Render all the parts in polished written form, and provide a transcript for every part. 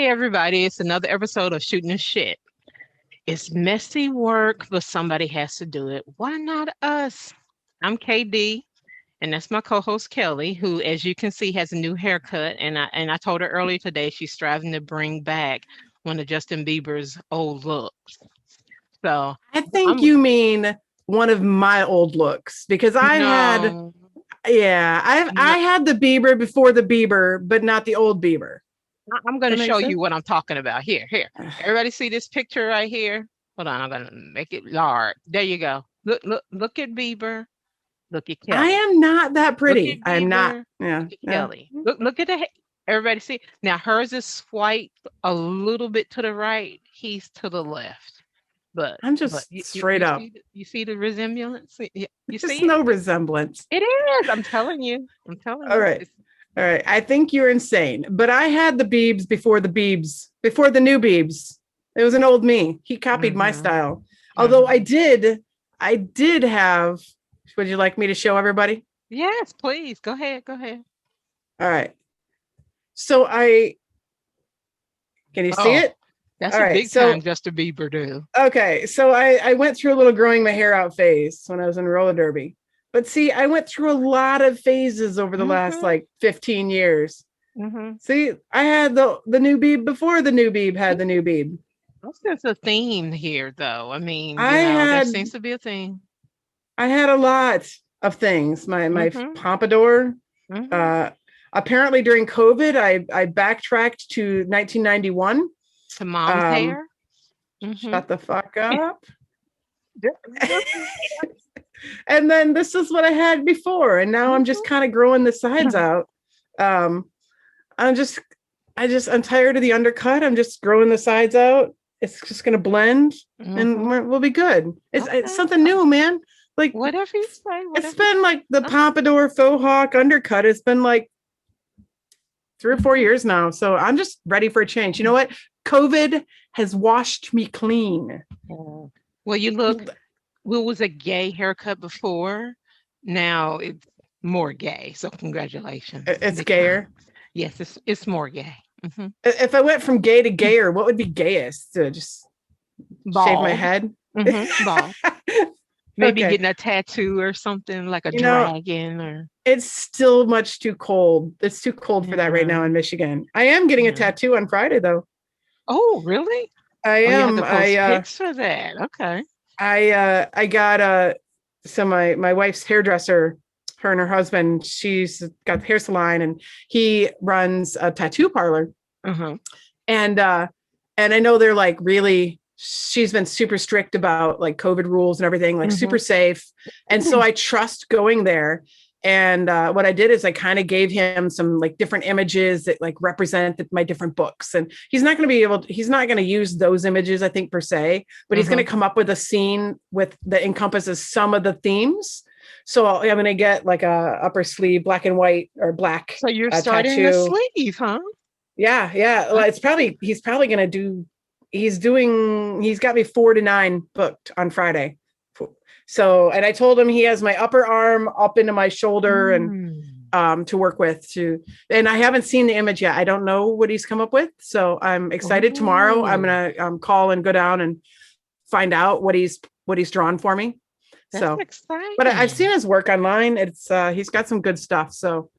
Hey everybody, it's another episode of Shooting the Shit. It's messy work, but somebody has to do it. Why not us? I'm KD, and that's my co-host Kelly, who, as you can see, has a new haircut. And I told her earlier today she's striving to bring back one of Justin Bieber's old looks. So I think I'm you mean one of my old looks because I had, no, yeah, I no. had the Bieber before the Bieber, but not the old Bieber. I'm going to That show makes you sense. what I'm talking about. Here. Everybody see this picture right here? Hold on, I'm going to make it large. There you go. Look at Bieber. Look at I Kelly. am not that Look pretty. at I am not. Bieber. Yeah, Look at yeah. Kelly. Look at the everybody see. Now hers is swiped a little bit to the right. He's to the left. I'm But just straight up. you see the resemblance? You There's see it? no resemblance. It is. I'm telling you. I'm telling All you. right. All right. I think you're insane, but I had the Biebs before the Biebs, before the new Biebs. It was an old me. He copied my Mm-hmm. style. Although Mm-hmm. I did have, would you like me to show everybody? Yes, please. Go ahead. Go ahead. All right. So can you see Oh, it? that's All a right. big time So, Justin Bieber do. okay. So I went through a little growing my hair out phase when I was in roller derby. But see, I went through a lot of phases over the last Mm-hmm. like 15 years. Mm-hmm. See, I had the new Beeb before the new Beeb had the new Beeb. There's a theme here, though. I mean, I there had seems to be a theme. I had a lot of things. My Mm-hmm. pompadour. Mm-hmm. Uh, apparently during COVID, I backtracked to 1991. To mom's Um, hair. Mm-hmm. Shut the fuck up. And then this is what I had before, and now I'm just kind of growing the sides out. Um, I'm just, I'm tired of the undercut. I'm just growing the sides out. It's just gonna blend, and Mm-hmm. we'll be good. It's Okay. something new, man. Like Whatever you say, it's whatever you been like the say. pompadour faux hawk undercut. It's been like 3 or 4 years now, so I'm just ready for a change. You know what? COVID has washed me clean. Mhm. Well, you look, Will was a gay haircut before. Now it's more gay. So congratulations. It's Big time. gayer. Yes, it's more gay. Hmm. If I went from gay to gayer, what would be gayest? To just shave my Bald. head? Bald. Maybe Okay. getting a tattoo or something like a You know, dragon or it's still much too cold. It's too cold for that right yeah. now in Michigan. I am getting a Yeah. tattoo on Friday though. Oh, really? I Oh, you have am. to post pics for that. Okay. I got so my wife's hairdresser, her and her husband, she's got the hair salon and he runs a tattoo parlor. Uh-huh. And I know they're like really, she's been super strict about like COVID rules and everything, like super Hmm. safe. And so I trust going there. And what I did is I kind of gave him some like different images that like represent my different books. And he's not going to use those images, I think, per se, but he's going Uh-huh. to come up with a scene with that encompasses some of the themes. So I'm going to get like a upper sleeve, black and white or black So you're starting the tattoo. sleeve, huh? Yeah, yeah. Well, he's probably gonna do. He's got me 4 to 9 booked on Friday. So, and I told him he has my upper arm up into my shoulder and Mm. to work with to. And I haven't seen the image yet. I don't know what he's come up with. So I'm excited. Tomorrow I'm Oh, gonna call and go down and find out what he's drawn for me. that's So, but I've exciting. seen his work online. It's he's got some good stuff. So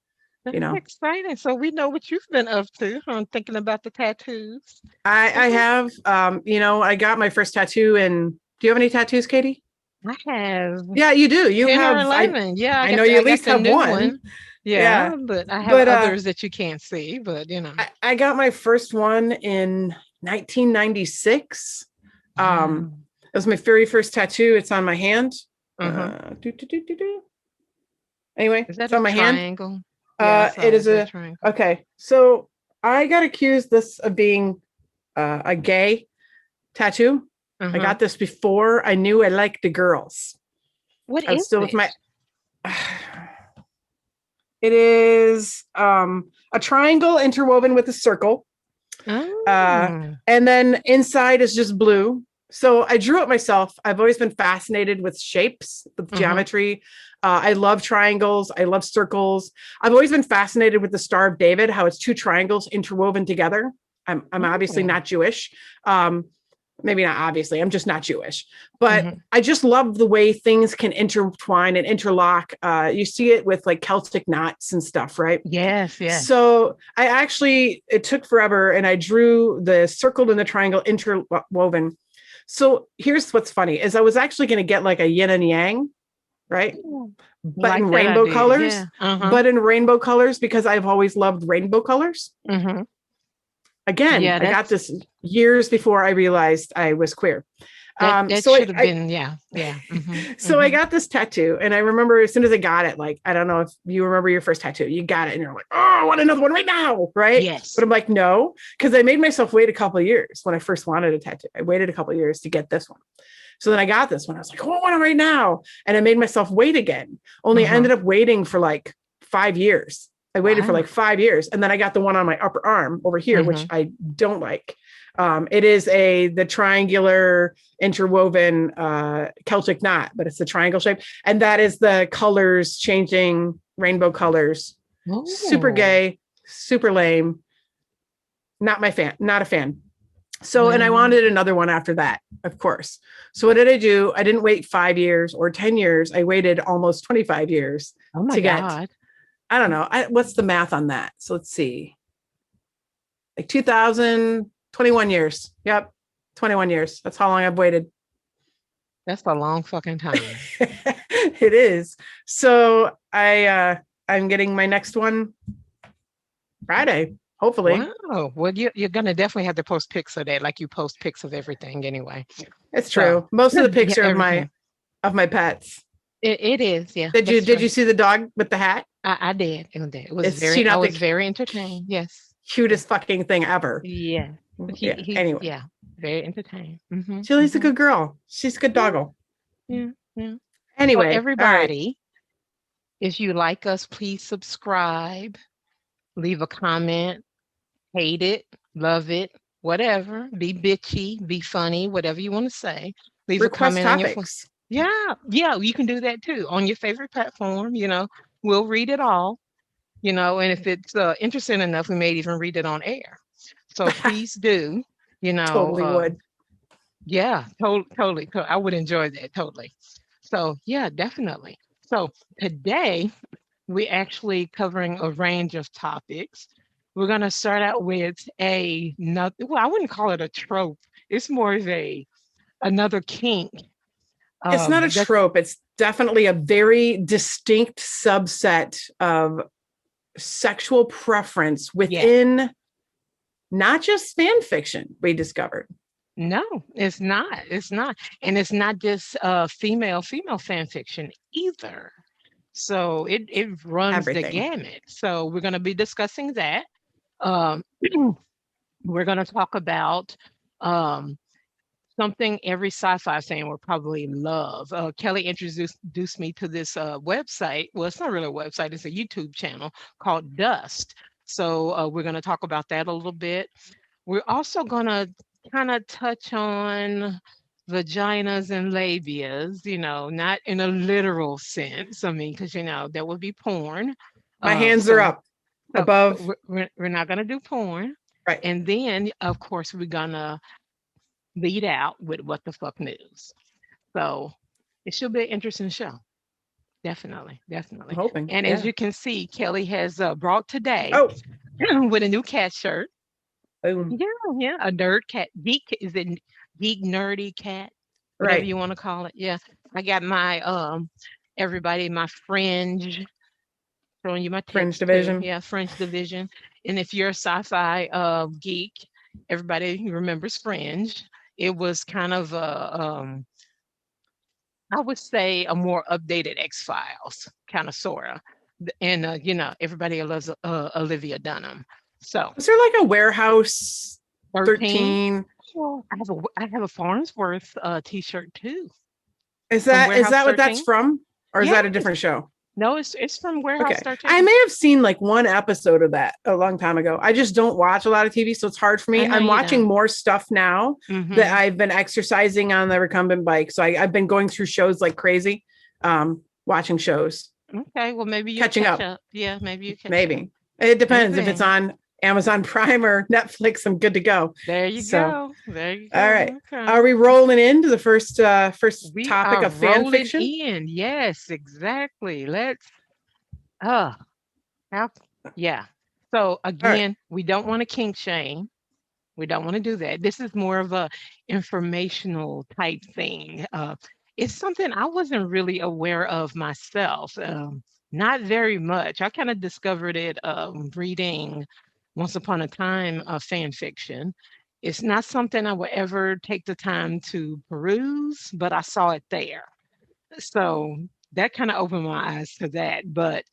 That's you know. exciting. So we know what you've been up to. I'm thinking about the tattoos. I Okay. have, I got my first tattoo in, do you have any tattoos, Katie? I have Yeah, you do. You 10 or have, 11. Yeah, I know you I at got least the have new one. one. Yeah, Yeah. but I have But, others that you can't see, I got my first one in 1996. Wow. It was my very first tattoo. It's on my hand. Uh-huh. Do, do, do, do, do. Anyway, Is that it's a on my hand. triangle? Yeah, I It saw is it. That a, triangle. okay. So I got accused this of being a gay tattoo. I Uh-huh. got this before I knew I liked the girls. What I was is still with it? my. It is a triangle interwoven with a circle, Oh. and then inside is just blue. So I drew it myself. I've always been fascinated with shapes, with Uh-huh. geometry. I love triangles. I love circles. I've always been fascinated with the Star of David, how it's two triangles interwoven together. I'm obviously not Jewish. Maybe not obviously, I'm just not Jewish, but I just love the way things can intertwine and interlock. You see it with like Celtic knots and stuff, right? Yes, yes. So it took forever, and I drew the circle and the triangle interwoven. So here's what's funny is I was actually going to get like a yin and yang, right? But Like in that rainbow idea, colors, yeah. but in rainbow colors, because I've always loved rainbow colors. Again, Yeah, I got this years before I realized I was queer. that So should have been, yeah. So I got this tattoo, and I remember as soon as I got it, like, I don't know if you remember your first tattoo, you got it and you're like, oh, I want another one right now. Right. Yes. But I'm like, no, because I made myself wait a couple of years when I first wanted a tattoo. I waited a couple of years to get this one. So then I got this one. I was like, oh, I want it right now. And I made myself wait again. Only I ended up waiting for like 5 years. I waited for like 5 years. And then I got the one on my upper arm over here, which I don't like. It is the triangular interwoven Celtic knot, but it's the triangle shape. And that is the colors changing, rainbow colors. Oh. Super gay, super lame. Not a fan. So, and I wanted another one after that, of course. So what did I do? I didn't wait 5 years or 10 years. I waited almost 25 years to get, I don't know. What's the math on that? So let's see. Like 21 years. Yep. 21 years. That's how long I've waited. That's a long fucking time. It is. So I'm getting my next one Friday, hopefully. Wow. Well, you're going to definitely have to post pics of that, like you post pics of everything anyway. It's true. So, most of the pics are of my pets. It is, yeah. Did you see the dog with the hat? I did. It was I was very entertained. Yes. Cutest fucking thing ever. Yeah. Anyway. Yeah. Very entertained. Chili's a good girl. She's a good doggle. Yeah. Anyway, so everybody, if you like us, please subscribe, leave a comment, hate it, love it, whatever. Be bitchy, be funny, whatever you want to say. Leave Request a comment topics. Yeah, you can do that too on your favorite platform. We'll read it all, and if it's interesting enough, we may even read it on air. So please do, Totally would. Yeah, totally. I would enjoy that totally. So yeah, definitely. So today we're actually covering a range of topics. We're going to start out with I wouldn't call it a trope. It's more of another kink. It's not a trope. It's definitely a very distinct subset of sexual preference within not just fan fiction, we discovered. No, it's not. It's not. And it's not just female fan fiction either. So it runs everything. The gamut. So we're going to be discussing that. We're going to talk about something every sci-fi fan will probably love. Kelly introduced me to this website. Well, it's not really a website. It's a YouTube channel called Dust. So we're going to talk about that a little bit. We're also going to kind of touch on vaginas and labias, not in a literal sense. I mean, because, that would be porn. My hands are up above. We're not going to do porn. Right. And then, of course, we're going to lead out with what the fuck news. So it should be an interesting show. Definitely. I'm hoping. And as you can see, Kelly has brought today with a new cat shirt. Boom. Yeah. A nerd cat. Geek, is it geek nerdy cat? Whatever you want to call it. Yeah. I got my everybody, my fringe. Showing you my fringe division. Too. Yeah, fringe division. And if you're a sci-fi geek, everybody remembers Fringe. It was kind of I would say a more updated X-Files, kind of sorta. And everybody loves Olivia Dunham. So is there like a Warehouse 13? Well, I have a Farnsworth t-shirt too. Is that what that's from? Or is that a different show? No, it's from Warehouse 13. I may have seen like one episode of that a long time ago. I just don't watch a lot of TV, so it's hard for me. I'm watching more stuff now that I've been exercising on the recumbent bike. So I've been going through shows like crazy, watching shows. Okay, well maybe you catching up. Yeah, maybe you catch Maybe. It depends if it's on Amazon Prime or Netflix, I'm good to go. There you So, go. There you all go. right. Okay. Are we rolling into the first We topic are of fan rolling fiction? in. Yes, exactly. Let's uh how yeah. So All right. again, we don't want to kink shame. We don't want to do that. This is more of a informational type thing. It's something I wasn't really aware of myself. Not very much. I kind of discovered it reading Once Upon a Time fan fiction. It's not something I would ever take the time to peruse, but I saw it there. So that kind of opened my eyes to that. But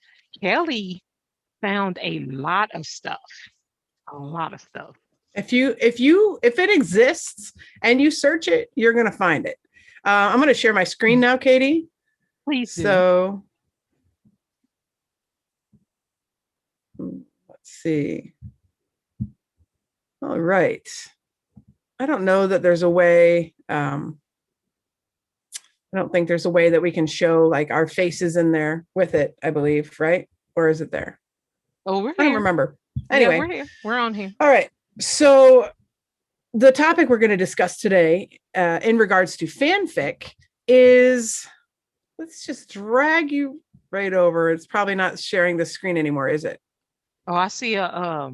Kelly found a lot of stuff, a lot of stuff. If it exists and you search it, you're gonna find it. I'm gonna share my screen now, Katie. Please do. So let's see. All right. I don't know that there's a way. I don't think there's a way that we can show like our faces in there with it, I believe, right? Or is it there? Oh, we're I don't here. remember. Yeah, Anyway, we're here. We're on here. all right. So the topic we're going to discuss today, in regards to fanfic, is let's just drag you right over. It's probably not sharing the screen anymore, is it? Oh, I see a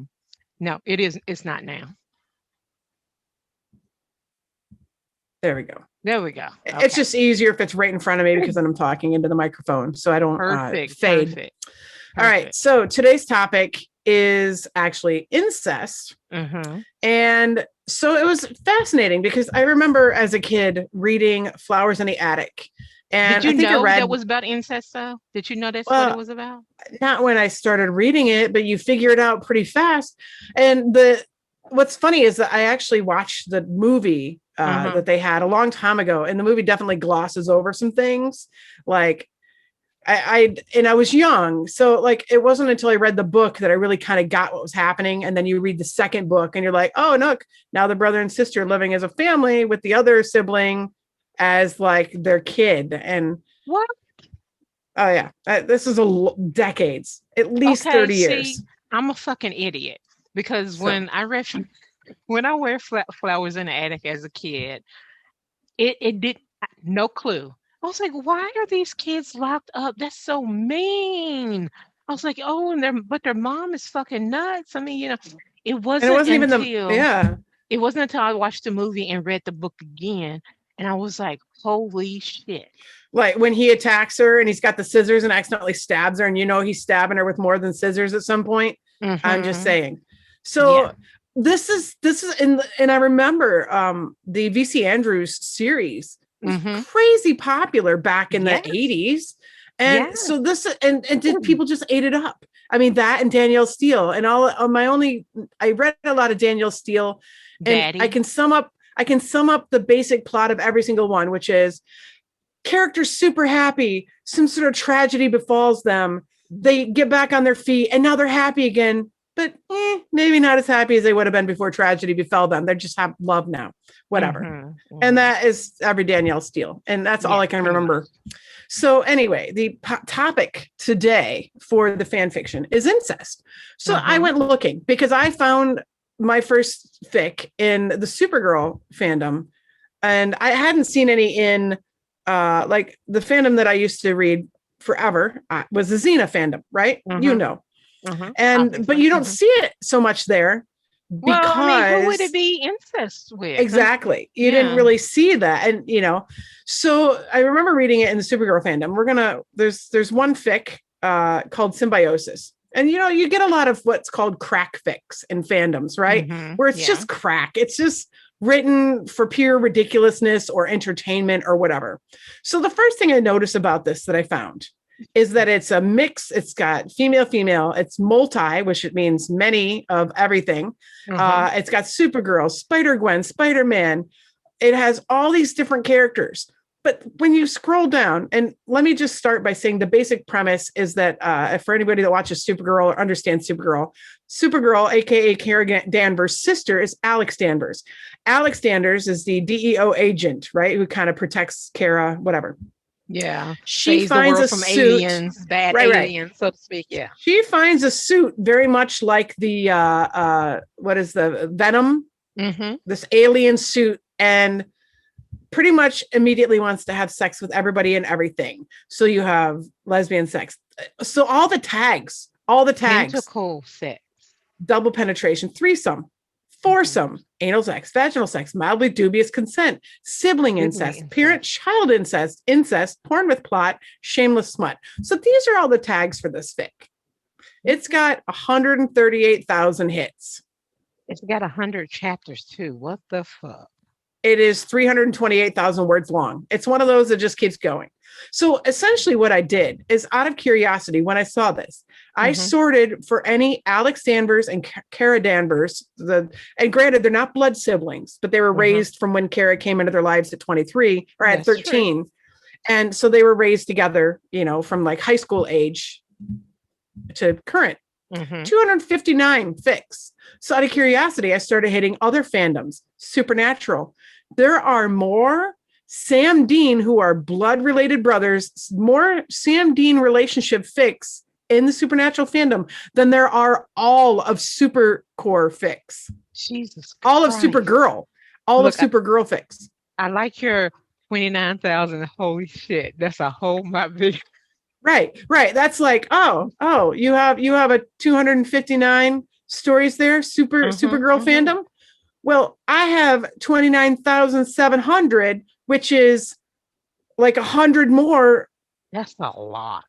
no, it is it's not now. There we go. There we go. It's Okay. just easier if it's right in front of me because then I'm talking into the microphone, so I don't Perfect. fade. Perfect. All right. So today's topic is actually incest. Mm-hmm. And so it was fascinating because I remember as a kid reading Flowers in the Attic. And Did you I think I know read, that was about incest though? Did you know that's what it well, was about? not when I started reading it, but you figure it out pretty fast. And what's funny is that I actually watched the movie that they had a long time ago, and the movie definitely glosses over some things. Like I was young, so like it wasn't until I read the book that I really kind of got what was happening. And then you read the second book, and you're like, oh, look, now the brother and sister living as a family with the other sibling as like their kid. And What? oh yeah, this is decades, at least Okay, 30 see, years. I'm a fucking idiot because So when I read Flowers in the Attic as a kid, it did no clue. I was like, why are these kids locked up? That's so mean. I was like, oh, but their mom is fucking nuts. I mean, it and it wasn't wasn't even until it wasn't until I watched the movie and read the book again, and I was like, holy shit. like when he attacks her and he's got the scissors and accidentally stabs her, and he's stabbing her with more than scissors at some point. I'm just Mm-hmm. saying. Yeah. So this is and I remember the VC Andrews series was Mm-hmm. crazy popular back in the Yes. 80s. Yeah. And so this and did people just ate it up? I mean, that and Danielle Steele and all I read a lot of Danielle Steele, and Daddy. I can sum up the basic plot of every single one, which is characters super happy, some sort of tragedy befalls them, they get back on their feet, and now they're happy again, but maybe not as happy as they would have been before tragedy befell them. They just have love now, whatever. Mm-hmm. And that is every Danielle Steele, and that's all I can remember. Much. So anyway, the topic today for the fan fiction is incest. So I went looking because I found my first fic in the Supergirl fandom, and I hadn't seen any in like the fandom that I used to read forever was the Xena fandom, right? And but you don't see it so much there because, well, I mean, who would it be incest with? Exactly. You didn't really see that. And so I remember reading it in the Supergirl fandom. There's one fic called Symbiosis. And you get a lot of what's called crack fics in fandoms, right? Where it's just crack. It's just written for pure ridiculousness or entertainment or whatever. So the first thing I noticed about this that I found is that it's a mix. It's got female, it's multi, which it means many of everything. It's got Supergirl, Spider-Gwen, Spider-Man. It has all these different characters. But when you scroll down, and let me just start by saying the basic premise is that for anybody that watches Supergirl or understands Supergirl, aka Kara Danvers' sister, is Alex Danvers. Alex Danvers is the DEO agent, right? Who kind of protects Kara, whatever. Yeah. She Saves the finds world a from suit. aliens, bad Right, right. aliens, so to speak. Yeah. She finds a suit very much like the what is the Venom, Mm-hmm. this alien suit, and pretty much immediately wants to have sex with everybody and everything. So you have lesbian sex. So all the tags, Tentacle sex. double penetration, threesome, Mm-hmm. foursome, anal sex, vaginal sex, mildly dubious consent, sibling Sibling incest, parent incest. child incest, porn with plot, shameless smut. So these are all the tags for this fic. It's Okay. got 138,000 hits. It's got 100 chapters too. What the fuck? It is 328,000 words long. It's one of those that just keeps going. So essentially, what I did is out of curiosity, when I saw this, I Mm-hmm. sorted for any Alex Danvers and Kara Danvers. And granted, they're not blood siblings, but they were Mm-hmm. raised from when Kara came into their lives at 23 or at That's true. 13. And so they were raised together, from like high school age to current. Mm-hmm. 259 fics. So out of curiosity, I started hitting other fandoms, Supernatural. There are more Sam Dean, who are blood related brothers, more Sam Dean relationship fics in the Supernatural fandom than there are all of Supercore fics, Jesus all of Christ. Supergirl, all of Look, Supergirl fics. I like your 29,000. Holy shit. That's a whole my video. Right, right. That's like, oh, you have a 259 stories there, Mm-hmm. Supergirl Mm-hmm. fandom. Well, I have 29,700, which is like 100 more That's a lot.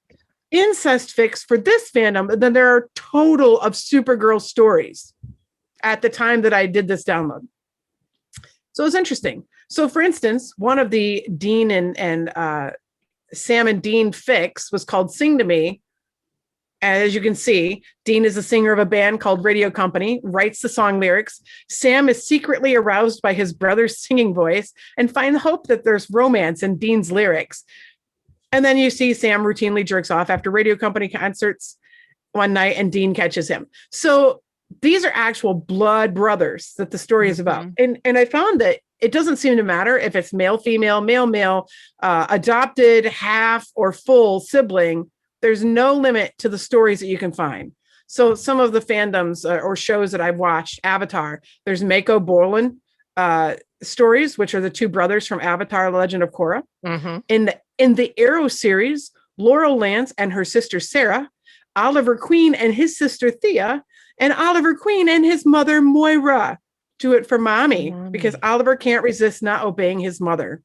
incest fics for this fandom than there are total of Supergirl stories at the time that I did this download. So it's interesting. So, for instance, one of the Dean and Sam and Dean fics was called Sing to Me. As you can see, Dean is a singer of a band called Radio Company, writes the song lyrics. Sam is secretly aroused by his brother's singing voice and finds hope that there's romance in Dean's lyrics. And then you see Sam routinely jerks off after Radio Company concerts one night and Dean catches him. So these are actual blood brothers that the story is about. Mm-hmm. And I found that it doesn't seem to matter if it's male, female, male, adopted, half, or full sibling. There's no limit to the stories that you can find. So some of the fandoms or shows that I've watched, Avatar, there's Mako Borland stories, which are the two brothers from Avatar: The Legend of Korra. Mm-hmm. In the Arrow series, Laurel Lance and her sister Sarah, Oliver Queen and his sister Thea, and Oliver Queen and his mother Moira. Do it for mommy, because Mommy. Oliver can't resist not obeying his mother.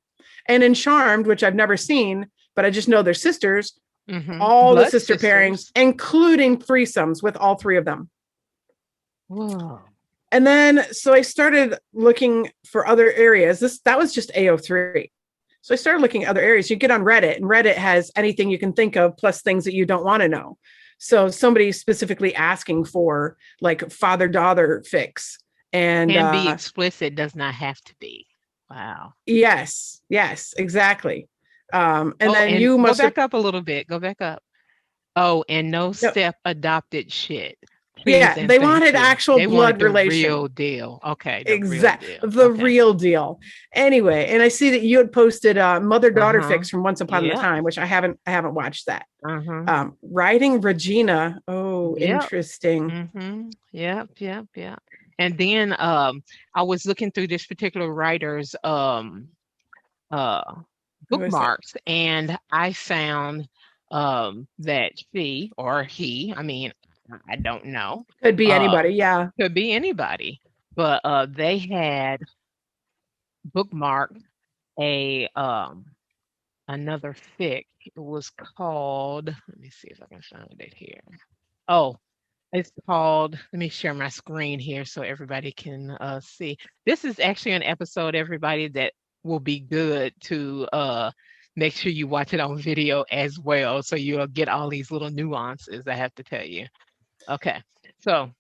And in Charmed, which I've never seen, but I just know they're sisters, Mm-hmm. all the Blood sister pairings, sisters. including threesomes with all three of them. Whoa. And then, so I started looking for other areas. That was just AO3. So I started looking at other areas. You get on Reddit, and Reddit has anything you can think of, plus things that you don't want to know. So somebody specifically asking for like father-daughter fics. And Can be explicit, does not have to be. Wow. yes, exactly. And Oh, then and you go must have, back up a little bit. Go back up. Oh, and no no, step adopted shit. Please yeah, and they thank wanted you. actual They wanted blood the relation. real deal. Okay, the real Exact, deal. the Okay. real deal. Anyway, and I see that you had posted mother-daughter Uh-huh. fix from Once Upon a Yep. Time, which I haven't watched that. Uh-huh. Riding Regina. Oh, Yep. interesting. Mm-hmm. Yep, yep, yep. And then I was looking through this particular writer's uh Who is it? bookmarks, and I found that she or he, I mean, I don't know, Could be uh anybody. Yeah. could be anybody, but they had bookmarked a another fic. It was called, let me see if I can find it here. Oh, it's called, let me share my screen here so everybody can see. This is actually an episode, everybody, that will be good to make sure you watch it on video as well. So you'll get all these little nuances I have to tell you. Okay. So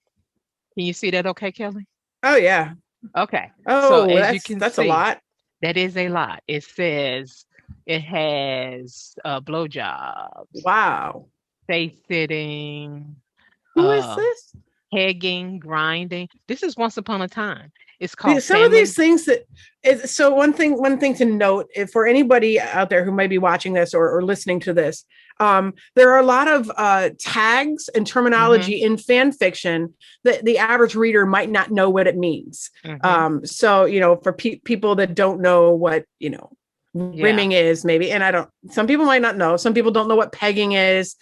can you see that okay, Kelly? Oh yeah. Okay. So Oh, as you that's can that's a see, lot. that is a lot. It says it has blowjobs, Wow. face sitting, Who is uh, this? pegging, grinding. This is once upon a time. It's called Some of these family. things that is so one thing to note, if for anybody out there who might be watching this or listening to this, there are a lot of tags and Mm-hmm. terminology in fan fiction that the average reader might not know what it means. Mm-hmm. So for people that don't know what Yeah. rimming is, maybe, and I don't, some people might not know, some people don't know what pegging is,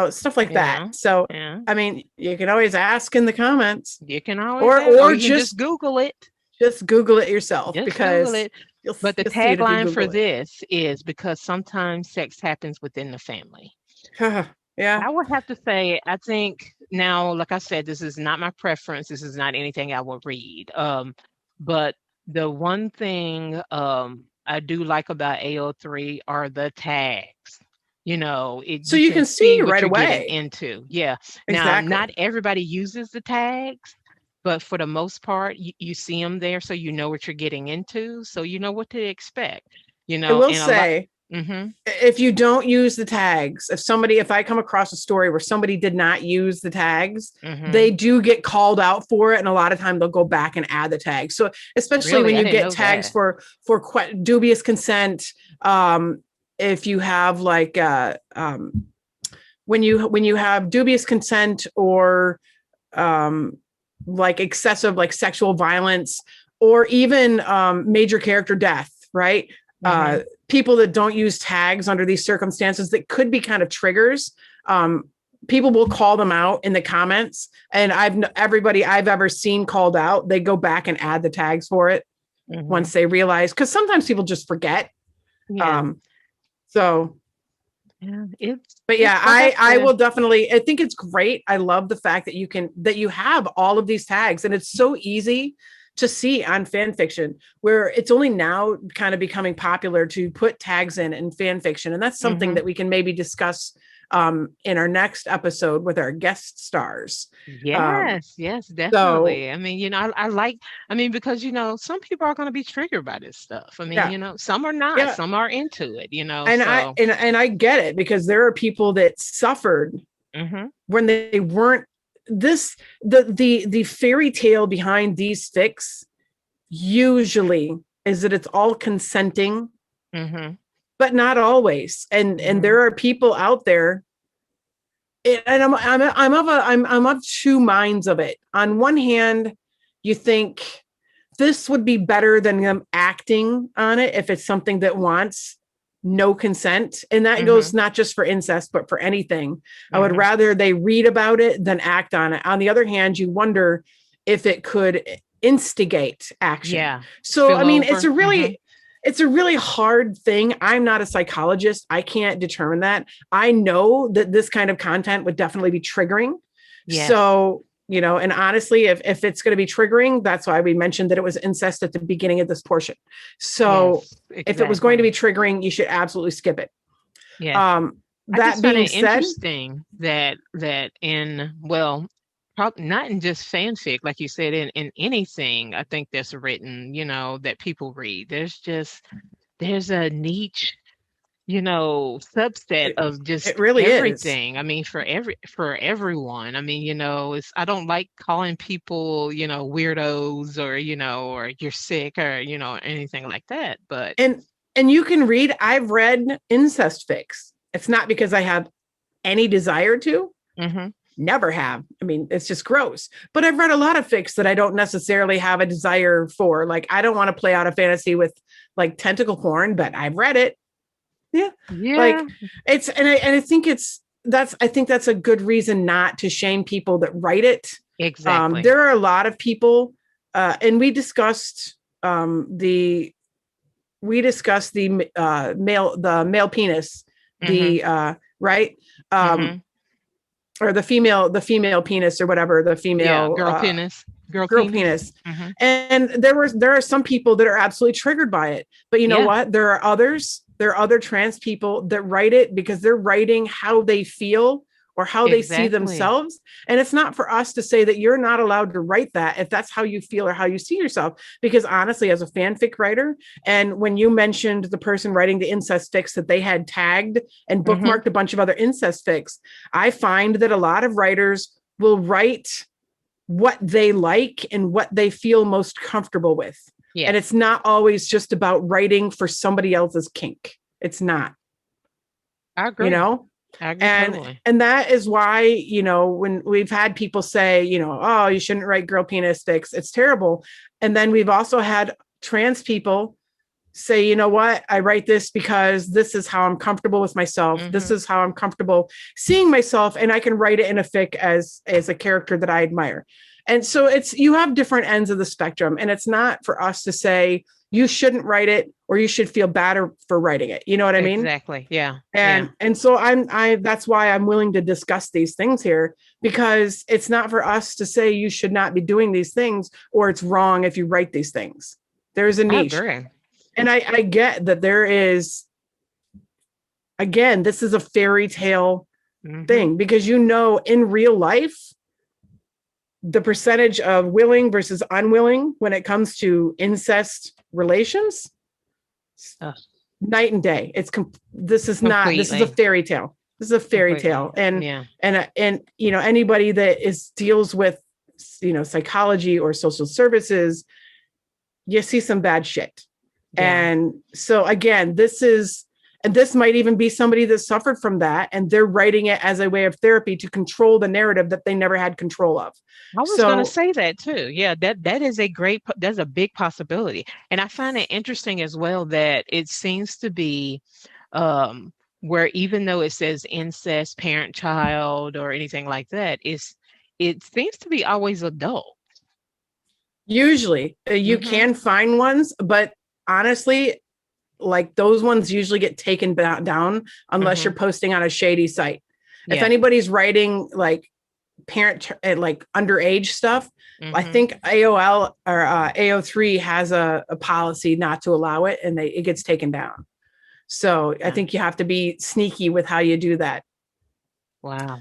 stuff like that. Yeah. So Yeah. I mean, you can always ask in the comments, You can always or ask, or or you can just just Google it. just Google it yourself, Just Google because it. you'll, But the you'll see it if you tagline for Google it. this is because sometimes sex happens within the family. Yeah. I would have to say, I think now, like I said, this is not my preference. This is not anything I would read. But the one thing I do like about AO3 are the tags. So You you can can see see what right you're getting away. into. Yeah. Now, not Exactly. everybody uses the tags, but for the most part, you see them there, so you know what you're getting into, so you know what to expect. I will And a lot. say, Mm-hmm. if you don't use the tags, if I come across a story where somebody did not use the tags, Mm-hmm. they do get called out for it, and a lot of time they'll go back and add the tags. So especially Really, when I you didn't get know tags that. for dubious consent, if you have like when you have dubious consent, or um, like excessive, like sexual violence, or even major character death, right? Mm-hmm. People that don't use tags under these circumstances, that could be kind of triggers. Um, People will call them out in the comments, and everybody I've ever seen called out, they go back and add the tags for it Mm-hmm. once they realize, because sometimes people just forget. Yeah. Um, so Yeah. It's but it's yeah, like I I said. will definitely, I think it's great. I love the fact that you have all of these tags, and it's so easy to see on fan fiction, where it's only now kind of becoming popular to put tags in fan fiction. And that's something Mm-hmm. that we can maybe discuss in our next episode with our guest stars. Um, Yes, yes, so definitely. I mean, I like, I mean, because, some people are going to be triggered by this stuff. I mean, yeah, some are not, yeah. some are into it, And I so. and I get it, because there are people that suffered Mm-hmm. when they weren't, this the fairy tale behind these fics usually is that it's all consenting, Mm-hmm. but not always. And Mm-hmm. there are people out there, and I'm of two minds of it. On one hand, you think this would be better than them acting on it, if it's something that wants no consent. And that Mm-hmm. goes not just for incest, but for anything. I would Mm-hmm. rather they read about it than act on it. On the other hand, you wonder if it could instigate action. Yeah. So I Spill mean, over. Mm-hmm. it's a really hard thing. I'm not a psychologist. I can't determine that. I know that this kind of content would definitely be triggering. Yes. So, and honestly, if it's going to be triggering, that's why we mentioned that it was incest at the beginning of this portion. So Yes, if it was going to exactly. be triggering, you should absolutely skip it. Yes. Um, I just that find being it said, interesting that in, well, probably not in just fanfic, like you said, in anything I think that's written, that people read. There's a niche, subset it, of it just really is. everything. I mean, for everyone. I mean, it's, I don't like calling people, weirdos, or, or you're sick, or, anything like that. But And you can read, I've read incest fics. It's not because I have any desire to, hmm. never have. I mean, it's just gross. But I've read a lot of fics that I don't necessarily have a desire for. Like, I don't want to play out a fantasy with like tentacle porn, but I've read it. Yeah. Yeah, Like it's, and I think I think that's a good reason not to shame people that write it. exactly. There are a lot of people, and the the male penis, Hmm. right. Um, Hmm. or the female penis, or whatever, the Yeah, female girl penis, girl girl penis. penis. Hmm. And there are some people that are absolutely triggered by it. But you know Yeah, what? There are other trans people that write it because they're writing how they feel or how they see exactly. themselves. And it's not for us to say that you're not allowed to write that if that's how you feel or how you see yourself. Because honestly, as a fanfic writer, and when you mentioned the person writing the incest fics that they had tagged and Hmm. bookmarked a bunch of other incest fics, I find that a lot of writers will write what they like and what they feel most comfortable with. Yeah. And it's not always just about writing for somebody else's kink. It's not. I agree. You know? I agree totally. And that is why, you know, when we've had people say, you know, oh, you shouldn't write girl penis fics, it's terrible. And then we've also had trans people say, you know what, I write this because this is how I'm comfortable with myself. Mm-hmm. This is how I'm comfortable seeing myself, and I can write it in a fic as a character that I admire. And so it's, you have different ends of the spectrum, and it's not for us to say you shouldn't write it or you should feel bad for writing it. You know what I mean? Exactly. Yeah. And so that's why I'm willing to discuss these things here, because it's not for us to say you should not be doing these things or it's wrong if you write these things. There's a niche. I agree. And I get that there is, again, this is a fairy tale thing, because, you know, in real life, the percentage of willing versus unwilling when it comes to incest relations, night and day. This is a fairy tale. This is a fairy tale. And you know, anybody that deals with, you know, psychology or social services, you see some bad shit. Yeah. And so again, this might even be somebody that suffered from that, and they're writing it as a way of therapy to control the narrative that they never had control of. I was going to say that too. Yeah, that is that's a big possibility. And I find it interesting as well that it seems to be where, even though it says incest, parent, child, or anything like that, it seems to be always adult. Usually you can find ones, but honestly, like, those ones usually get taken down unless you're posting on a shady site. Yeah. If anybody's writing like parent, like underage stuff, I think AOL or AO3 has a policy not to allow it, and it gets taken down. So I think you have to be sneaky with how you do that. Wow.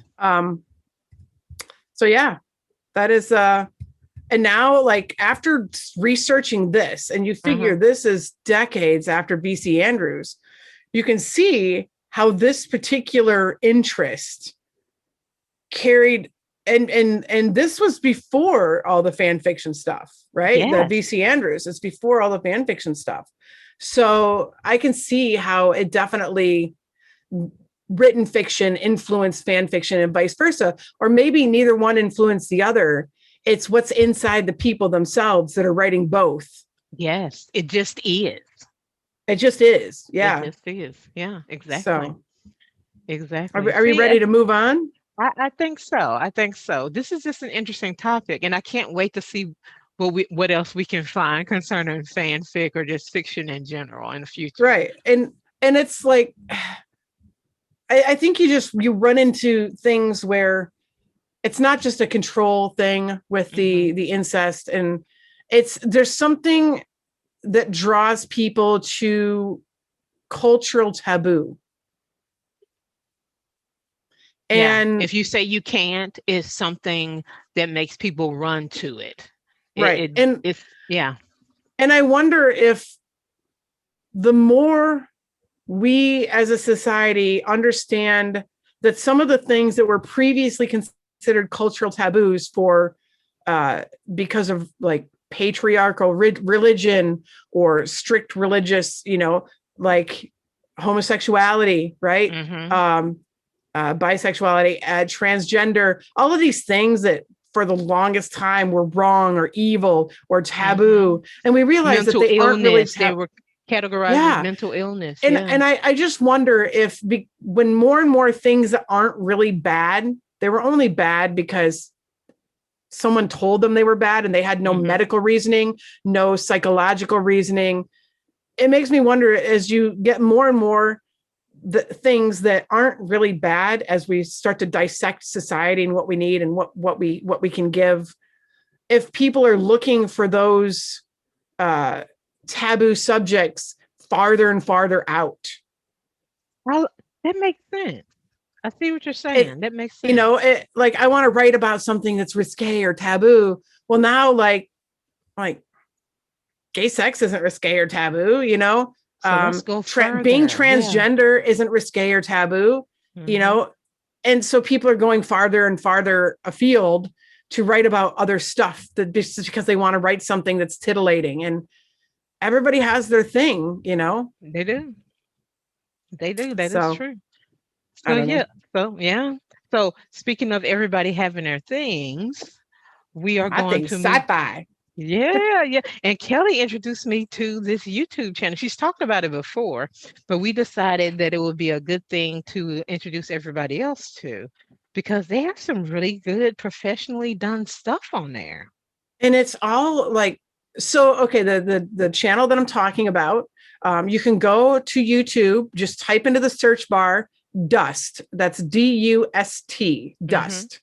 So yeah, that is and now, like, after researching this, and you figure this is decades after VC Andrews, you can see how this particular interest carried, and this was before all the fan fiction stuff, right? Yes. The VC Andrews, it's before all the fan fiction stuff. So I can see how it definitely, written fiction influenced fan fiction and vice versa, or maybe neither one influenced the other. It's what's inside the people themselves that are writing both. Yes, it just is. It just is. Yeah. It just is. Yeah, exactly. So, exactly. Are we ready to move on? I think so. I think so. This is just an interesting topic, and I can't wait to see what else we can find concerning fanfic or just fiction in general in the future. Right. And it's like, I think you run into things where it's not just a control thing with the incest, and there's something that draws people to cultural taboo. And if you say you can't, is something that makes people run to it. Right. Yeah. And I wonder if the more we as a society understand that some of the things that were previously considered cultural taboos because of like patriarchal religion or strict religious, you know, like homosexuality, right? Bisexuality, transgender, all of these things that for the longest time were wrong or evil or taboo. And we realized that they aren't really they were categorized as mental illness. And I just wonder if when more and more things that aren't really bad, they were only bad because someone told them they were bad and they had no medical reasoning, no psychological reasoning. It makes me wonder, as you get more and more the things that aren't really bad, as we start to dissect society and what we need and what we can give, if people are looking for those taboo subjects farther and farther out. Well, that makes sense. I see what you're saying. That makes sense. You know, like, I want to write about something that's risque or taboo. Well, now, like gay sex isn't risque or taboo, you know? So let's go being transgender isn't risque or taboo, you know? And so people are going farther and farther afield to write about other stuff that just because they want to write something that's titillating. And everybody has their thing, you know? They do. They do. That is So true. I So don't know. yeah. So yeah. So speaking of everybody having their things, we are I going think to move. sci-fi. Yeah, yeah. And Kelly introduced me to this YouTube channel. She's talked about it before, but we decided that it would be a good thing to introduce everybody else to because they have some really good professionally done stuff on there. And it's all like, so okay, the channel that I'm talking about, you can go to YouTube, just type into the search bar Dust. That's Dust, Hmm. Dust.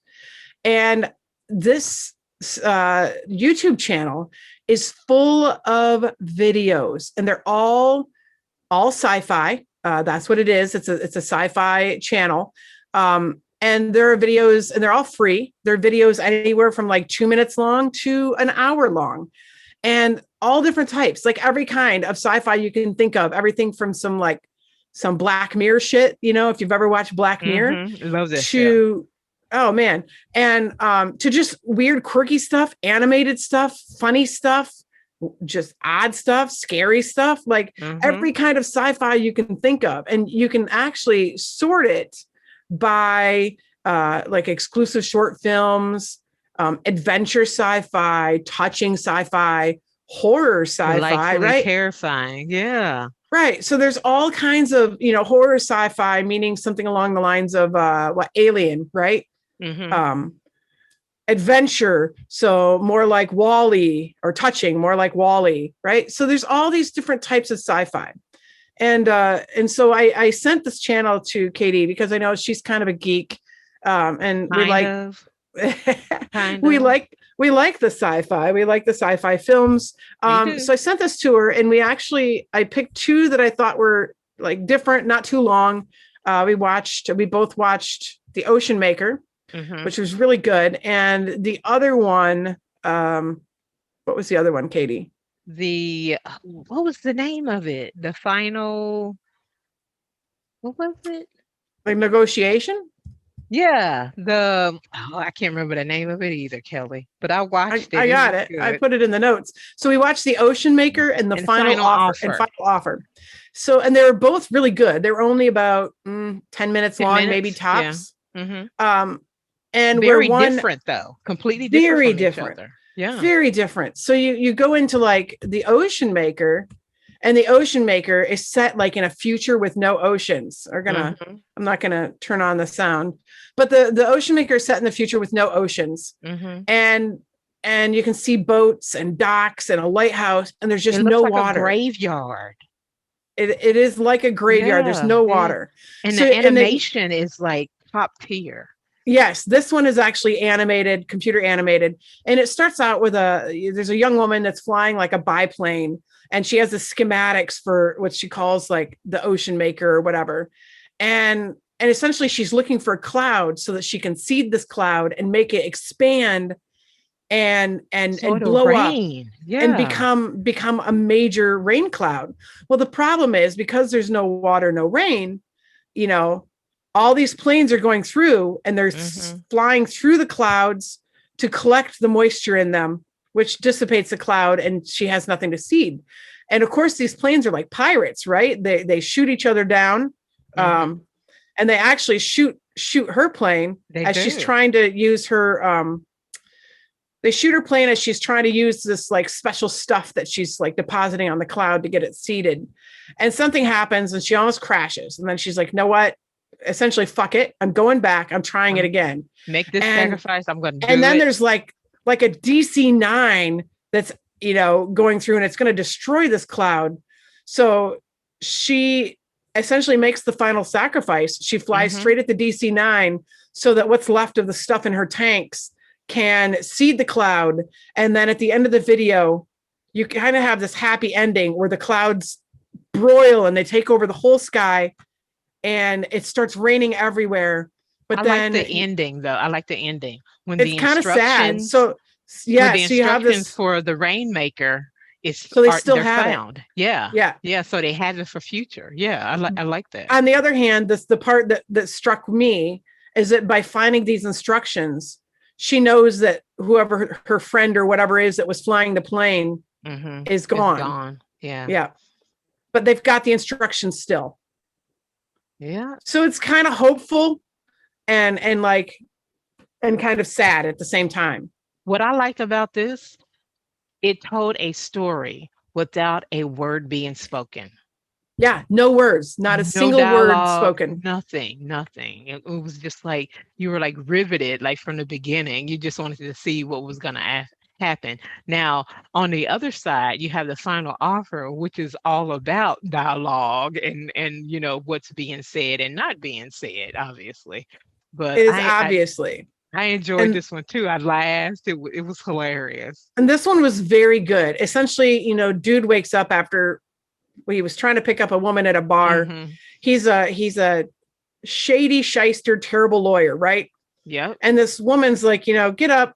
And this YouTube channel is full of videos, and they're all sci-fi. That's what it is. It's a sci-fi channel. And there are videos, and they're all free. There are videos anywhere from like 2 minutes long to an hour long, and all different types, like every kind of sci-fi you can think of. Everything from some Black Mirror shit, you know, if you've ever watched Black Mirror, Love this show. to oh man, and to just weird, quirky stuff, animated stuff, funny stuff, just odd stuff, scary stuff, like Hmm. every kind of sci-fi you can think of. And you can actually sort it by like exclusive short films, adventure sci-fi, touching sci-fi, horror sci-fi, Delightfully right? terrifying. Yeah. Right. So there's all kinds of, horror sci-fi, meaning something along the lines of what Alien, right? Hmm. Um, adventure, so more like Wall-E, or touching, more like Wall-E, right? So there's all these different types of sci-fi. And so I sent this channel to Katie because I know she's kind of a geek. And we Kind like of. Kind we of. like we like the sci-fi. We like the sci-fi films. We do. So I sent this to her, and I picked two that I thought were like different, not too long. We both watched The Ocean Maker, Hmm. which was really good. And the other one, what was the other one, Katie? What was the name of it? The final, what was it? Like Negotiation? Yeah, I can't remember the name of it either, Kelly, but I I, watched it. I It got was it. I good. put it in the notes. So we watched The Ocean Maker and And the final offer, Final Offer. So, and they were both really good. They were only about 10 minutes 10 long, maybe minutes. Yeah. tops. Hmm. Um, and where Very one different though. Completely different very from each different, other. Yeah. very different. So you go into like The Ocean Maker, and The Ocean Maker is set like in a future with no oceans. Hmm. I'm not gonna turn on the sound, but the Ocean Maker is set in the future with no oceans, Hmm. and you can see boats and docks and a lighthouse, and there's It just looks no like a water. graveyard. It is like a graveyard. There's Yeah. no Yeah. water. And So the and then animation is like top tier. yes, this one is actually animated, computer animated. And it starts out with there's a young woman that's flying like a biplane, and she has the schematics for what she calls like the Ocean Maker or whatever. And essentially she's looking for a cloud so that she can seed this cloud and make it expand So and it'll blow up rain. and Yeah. become a major rain cloud. Well, the problem is, because there's no water, no rain, you know, all these planes are going through, and they're Hmm. flying through the clouds to collect the moisture in them, which dissipates the cloud, and she has nothing to seed. And of course, these planes are like pirates, right? They shoot each other down, Hmm. um, and they actually shoot her plane They as she's do. trying to use her. They shoot her plane as she's trying to use this like special stuff that she's like depositing on the cloud to get it seeded. And something happens, and she almost crashes. And then she's like, "No, what? Essentially, fuck it. I'm going back. I'm trying it I'm again." make this And sacrifice. I'm gonna and do then it. there's like a DC-9 that's going through, and it's going to destroy this cloud. So she essentially makes the final sacrifice. She flies Hmm. straight at the DC-9 so that what's left of the stuff in her tanks can seed the cloud. And then at the end of the video, you kind of have this happy ending where the clouds broil and they take over the whole sky, and it starts raining everywhere. I But like then the ending though. I like the ending it's kind of sad. So when yeah, the so you have instructions this, for the rainmaker is so they are still they're have it. found. Yeah. Yeah. Yeah. So they have it for future. Yeah. I like that. On the other hand, this the part that struck me is that by finding these instructions, she knows that whoever her friend or whatever is that was flying the plane is gone. It's gone. Yeah. Yeah. But they've got the instructions still. Yeah. So it's kind of hopeful and kind of sad at the same time. What I liked about this, it told a story without a word being spoken. Yeah, no words, not a No single word dialogue, spoken. nothing. It was just like you were like riveted, like from the beginning. You just wanted to see what was going to happen. Now, on the other side, you have the final offer, which is all about dialogue and what's being said and not being said, obviously. But It is obviously. I enjoyed this one too. I laughed. It was hilarious. And this one was very good. Essentially, dude wakes up after he was trying to pick up a woman at a bar. Mm-hmm. He's a shady, shyster, terrible lawyer, right? Yeah. And this woman's like, get up,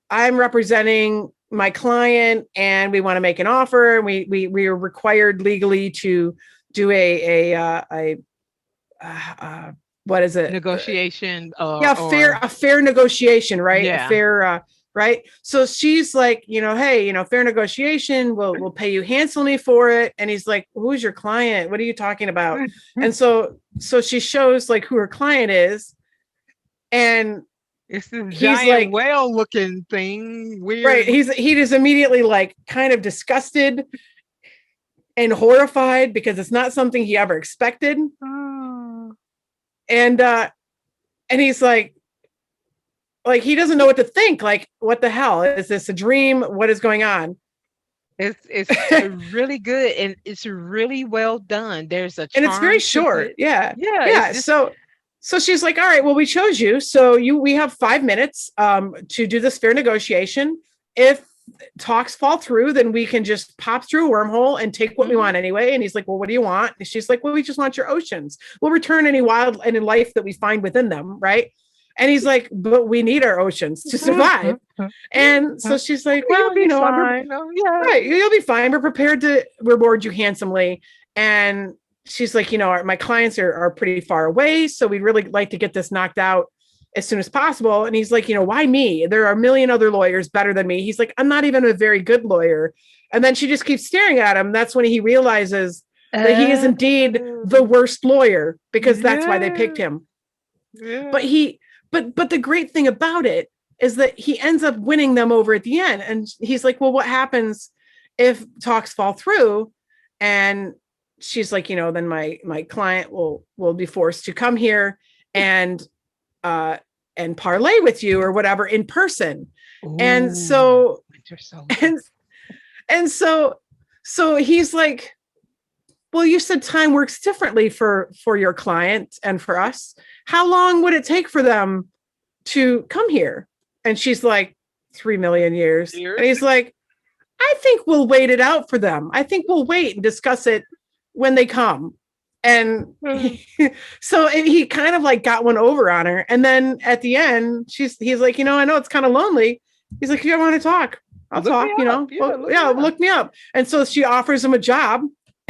I'm representing my client and we want to make an offer. And we are required legally to do what is it? Negotiation. A fair negotiation, right? Yeah. A fair, right? So she's like, hey, fair negotiation. We'll pay you handsomely for it. And he's like, who's your client? What are you talking about? And so she shows like who her client is. And it's this giant like, whale looking thing. Weird. Right. He is immediately like kind of disgusted and horrified because it's not something he ever expected. Oh. And he's like he doesn't know what to think. Like, what the hell? Is this a dream? What is going on? It's really good and it's really well done. There's a and it's very short. Yeah. Just... So she's like, all right, well, we chose you. So we have 5 minutes to do this fair negotiation. If talks fall through, then we can just pop through a wormhole and take what we want anyway. And he's like, well, what do you want? And she's like, well, we just want your oceans. We'll return any wild and in life that we find within them. Right. And he's like, but we need our oceans to survive. And so she's like, well, fine. Right, you'll be fine. We're prepared to reward you handsomely. And she's like, my clients are pretty far away. So we'd really like to get this knocked out as soon as possible. And he's like, why me? There are a million other lawyers better than me. He's like, I'm not even a very good lawyer. And then she just keeps staring at him. That's when he realizes that he is indeed the worst lawyer because that's why they picked him. Yeah. But the great thing about it is that he ends up winning them over at the end. And he's like, well, what happens if talks fall through? And she's like, then my client will be forced to come here and parlay with you or whatever in person. Ooh, and so so he's like, well, you said time works differently for your client and for us. How long would it take for them to come here? And she's like, 3 million years. And he's like, I think we'll wait it out for them. I think we'll wait and discuss it when they come. And so he kind of like got one over on her. And then at the end, he's like, I know it's kind of lonely. He's like, you want to talk? I'll talk, look me up. And so she offers him a job.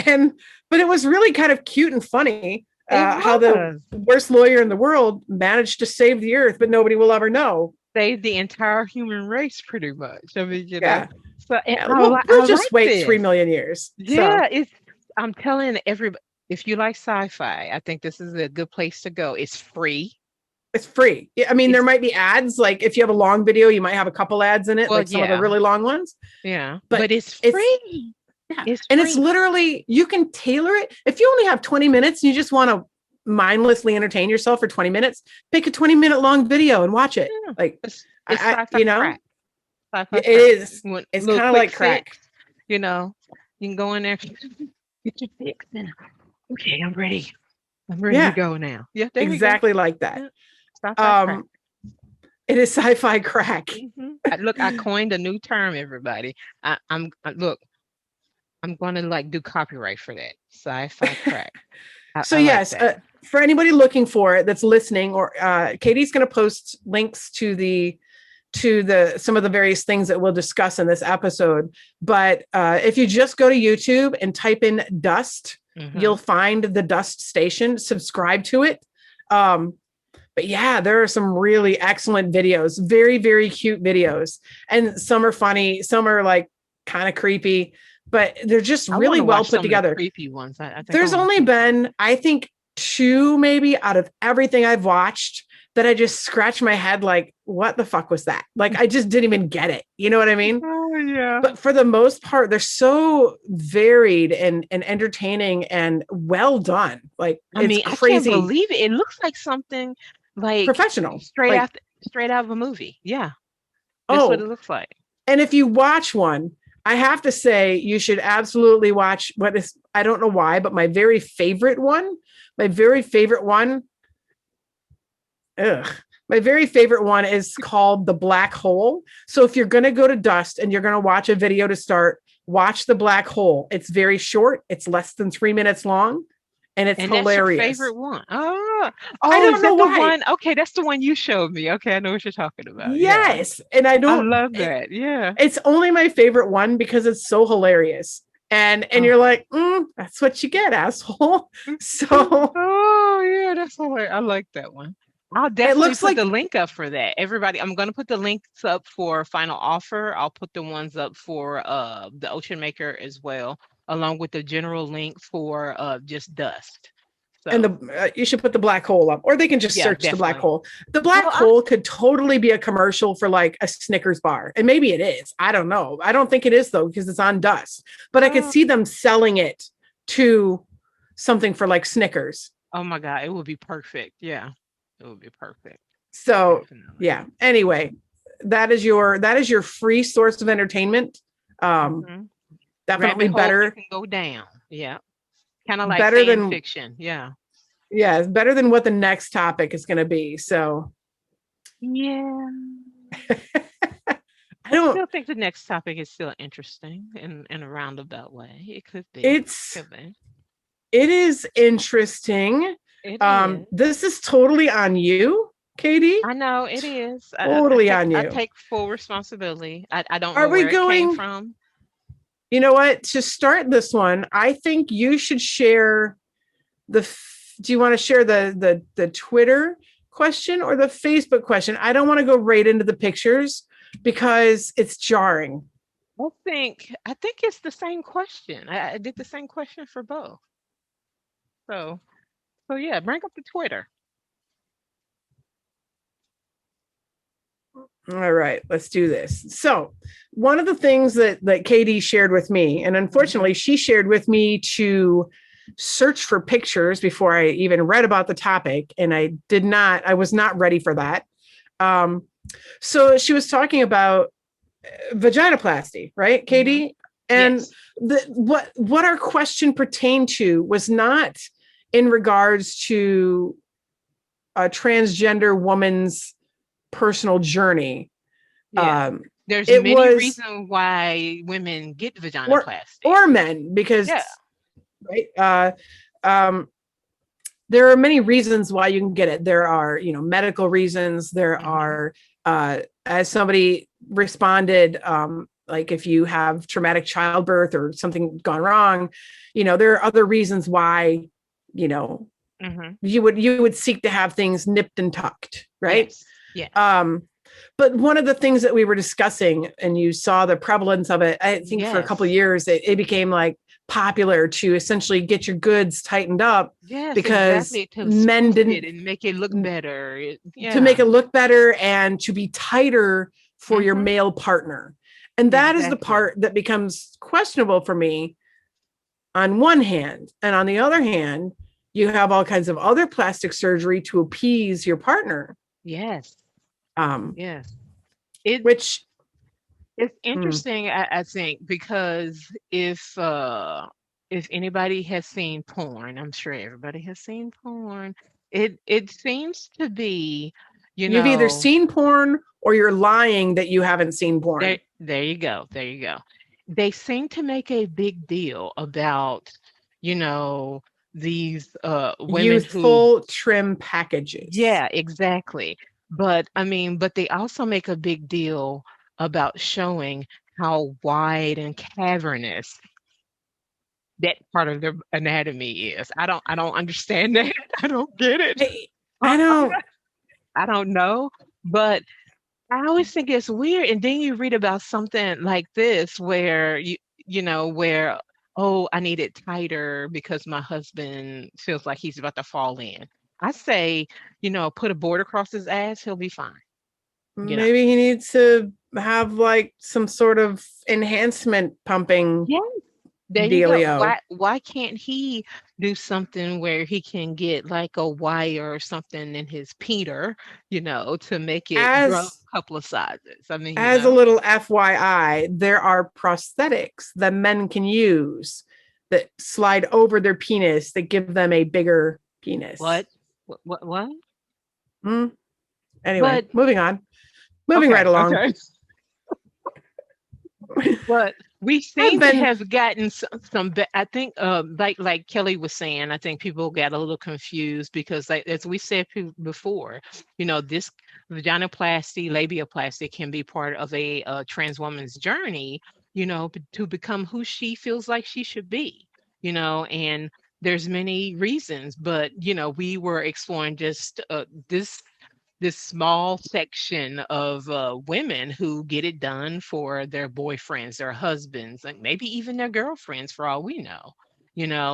But it was really kind of cute and funny how the worst lawyer in the world managed to save the earth, but nobody will ever know. Save the entire human race, pretty much. I mean, So we'll just wait 3 million years. Yeah, so. I'm telling everybody, if you like sci-fi, I think this is a good place to go. It's free. It's free. I mean, there might be ads. Like if you have a long video, you might have a couple ads in it, like some of the really long ones. Yeah, but it's free. Yeah. It's literally, you can tailor it. If you only have 20 minutes and you just want to mindlessly entertain yourself for 20 minutes, pick a 20-minute long video and watch it. Yeah. Like, it's crack. It is. It's kind of like crack. You can go in there, get your fix, and okay, I'm ready. I'm ready to go now. Yeah, exactly like that. Yeah. It is sci-fi crack. Mm-hmm. Look, I coined a new term, everybody. I'm going to do copyright for that. Sci-fi crack. So yes, for anybody looking for it that's listening, or Katie's going to post links to some of the various things that we'll discuss in this episode. But if you just go to YouTube and type in Dust, you'll find the Dust Station. Subscribe to it. But yeah, there are some really excellent videos, very, very cute videos. And some are funny, some are like kind of creepy, but they're just I want really to well watch put some of the together. creepy ones. I think I There's want to only see some. been, I think, two maybe out of everything I've watched that I just scratch my head like, what the fuck was that? Like, I just didn't even get it. You know what I mean? Oh yeah. But for the most part, they're so varied and entertaining and well done. Like, I it's mean, I can't crazy believe it. It looks like something like professional. straight Like, out straight out of a movie. Yeah, that's what oh, it looks like. and if you watch one, I have to say you should absolutely watch what is, I don't know why, but my very favorite one, ugh, my very favorite one is called The Black Hole. So if you're going to go to Dust and you're going to watch a video to start, watch The Black Hole. It's very short, it's less than 3 minutes long, and it's And that's your hilarious. favorite one. Oh, I oh, is don't know that the why. one? Okay, that's the one you showed me. Okay, I know what you're talking about. Yeah. Yes. And I I don't, love that. Yeah. it's only my favorite one because it's so hilarious. And Oh. you're like, that's what you get, asshole. So Oh, yeah, that's hilarious. I like that one. I'll it definitely looks put the like, link up for that. Everybody, I'm going to put the links up for Final Offer. I'll put the ones up for the Ocean Maker as well, along with the general link for just Dust. and So, you should put The Black Hole up, or they can just yeah, search The Black definitely. Hole. The Well, Black Hole could totally be a commercial for like a Snickers bar, and maybe it is. I don't know. I don't think it is though because it's on Dust. But I could oh, see them selling it to something for like Snickers. oh my God, it would be perfect. Yeah, it would be perfect. So Definitely. yeah. Anyway, that is your free source of entertainment. Um, Hmm. definitely Rabbit hole you better can go down. Yeah, kind of like better fan than fiction. Yeah. yeah, it's better than what the next topic is going to be. So Yeah. I I don't. still think the next topic is still interesting in a roundabout way. It could be. It's Could be. it is interesting. It is. This is totally on you, Katie. I know it is. Totally on I you. take full responsibility. I don't Are know we where it came going? from. You know what? To start this one, I think you should share the. Do you want to share the Twitter question or the Facebook question? I don't want to go right into the pictures because it's jarring. I think it's the same question. I did the same question for both. So yeah, bring up the Twitter. All right, let's do this. So, one of the things that Katie shared with me, and Hmm. unfortunately, she shared with me to search for pictures before I even read about the topic, and I was not ready for that. Um, so she was talking about vaginoplasty, right, Hmm. Katie? And Yes. what our question pertained to was not in regards to a transgender woman's personal journey. Yeah. Um, There's it many was reasons why women get or vaginoplasty. or men because Yeah. right um, there are many reasons why you can get it. There are medical reasons. There Hmm. are as somebody responded, like if you have traumatic childbirth or something gone wrong, there are other reasons why you know Hmm. you would seek to have things nipped and tucked, right? Yes. Yes. um but one of the things that we were discussing, and you saw the prevalence of it, I think for a couple of Yes. years it became like popular to essentially get your goods tightened up Yes, because exactly. To men spoof it didn't, and make it look better. to make Yeah. it look better and to be tighter for your Hmm. male partner. And that is the Exactly. part that becomes questionable for me on one hand. And on the other hand, you have all kinds of other plastic surgery to appease your partner. Yes. Um, Yes. It which it's mm, interesting, I think, because if anybody has seen porn, I'm sure everybody has seen porn. It seems to be, you you've either know, seen porn or you're lying that you haven't seen there porn. there you go. There you go. They seem to make a big deal about, you know, these women who. Youthful trim packages. Yeah, exactly. But I mean, but they also make a big deal about showing how wide and cavernous that part of their anatomy is. I don't understand that. I don't get it. I, Uh, I don't. I don't know, but I always think it's weird. And then you read about something like this where where, oh, I need it tighter because my husband feels like he's about to fall in. I say, put a board across his ass, he'll be fine. You know. Maybe he needs to have like some sort of enhancement pumping Yeah. There you go. dealio. Why can't he do something where he can get like a wire or something in his Peter, to make it grow a As couple of sizes? I mean, as a little FYI, there are prosthetics that men can use that slide over their penis that give them a bigger penis. what? What? Hmm. Anyway, But moving on. Moving right okay, along. okay. But we I've seem to been have gotten I think, like Kelly was saying, I think people got a little confused because, like, as we said before, this vaginoplasty, labiaplasty can be part of a trans woman's journey, to become who she feels like she should be, and there's many reasons, but we were exploring just this small section of women who get it done for their boyfriends, their husbands, and maybe even their girlfriends, for all we know.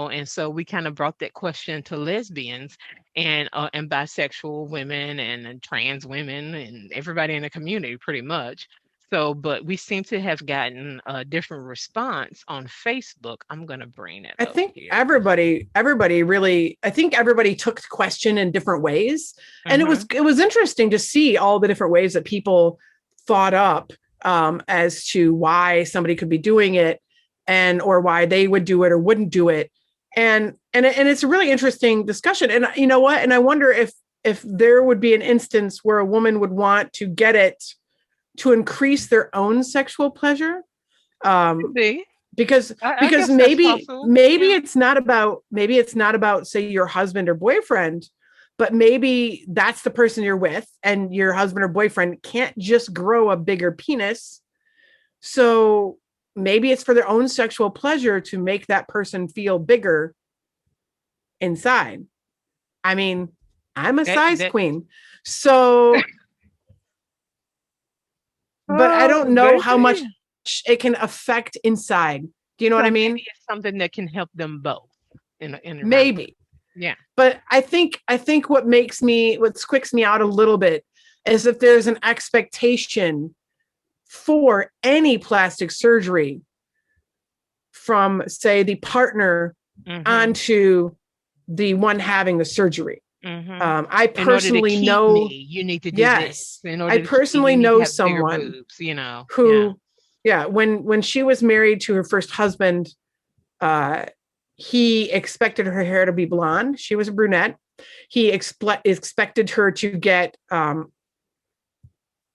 And so we kind of brought that question to lesbians and bisexual women and trans women and everybody in the community, pretty much. So, but we seem to have gotten a different response on Facebook. I'm going to bring it I up think here. everybody really, I think everybody took the question in different ways. And Hmm. it was interesting to see all the different ways that people thought up as to why somebody could be doing it and or why they would do it or wouldn't do it. And it's a really interesting discussion. And you know what? And I wonder if there would be an instance where a woman would want to get it to increase their own sexual pleasure. Could Um, be. because I because guess that's maybe possible. maybe Yeah. it's not about say your husband or boyfriend, but maybe that's the person you're with and your husband or boyfriend can't just grow a bigger penis, so maybe it's for their own sexual pleasure to make that person feel bigger inside. I mean, I'm a That size that queen, so but I Oh, don't know how much baby. it can affect inside. Do you know what So I maybe mean? it's something that can help them both in a roundabout. Maybe. Yeah. But I think what squicks me out a little bit is if there's an expectation for any plastic surgery from say the partner Mm-hmm. onto the one having the surgery. Mm-hmm. I In order to personally keep me, know, you need to do this. yes, In I order to keep me, you personally need to know have bigger someone boobs. Yeah. who, yeah, when she was married to her first husband, uh, he expected her hair to be blonde. She was a brunette. He expected her to get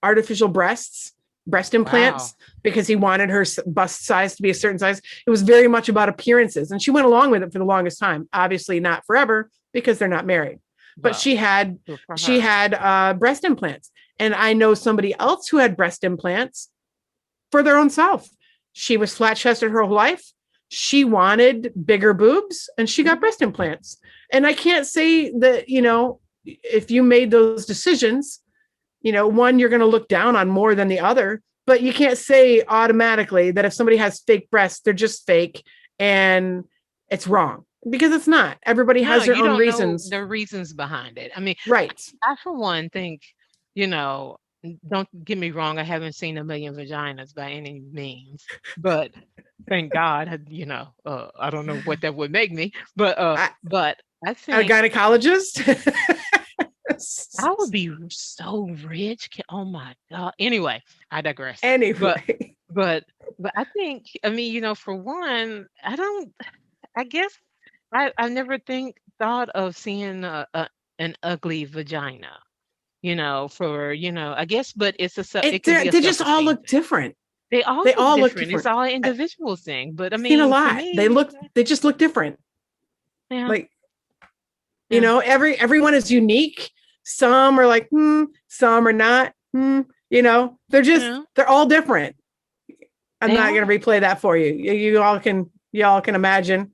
artificial breast Wow. implants, because he wanted her bust size to be a certain size. It was very much about appearances. And she went along with it for the longest time. Obviously, not forever because they're not married. But Well, good for she her. had breast implants. And I know somebody else who had breast implants for their own self. She was flat chested her whole life. She wanted bigger boobs and she got Mhm. breast implants. And I can't say that, if you made those decisions, one you're going to look down on more than the other, but you can't say automatically that if somebody has fake breasts, they're just fake and it's wrong, because it's not. Everybody No, has their you own don't know reasons. the reasons behind it. I mean, Right. I for one think, you know, don't get me wrong, I haven't seen a million vaginas by any means, but thank God, I don't know what that would make me, I, but I a think gynecologist. I would be so rich. Oh my God. Anyway, I digress. But Anyway. but but I think, I mean, for one, I guess I never thought of seeing an ugly vagina, I guess, but it can be a They just all self-esteem look thing. different. They all They look all look different. It's different. all an I've individual thing. But I seen a mean, to lot. me, They just look different. yeah, Like, yeah, everyone is unique. Some are like, some are not. yeah, They're all different. I'm they not are. going to replay that for you. You all can imagine.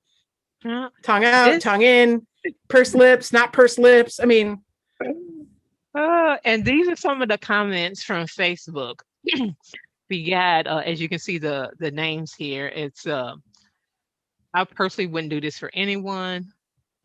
Yeah. Tongue out, This tongue in, pursed lips, not pursed lips. I mean, And these are some of the comments from Facebook. We got, as you can see, the names here. It's I personally wouldn't do this for anyone.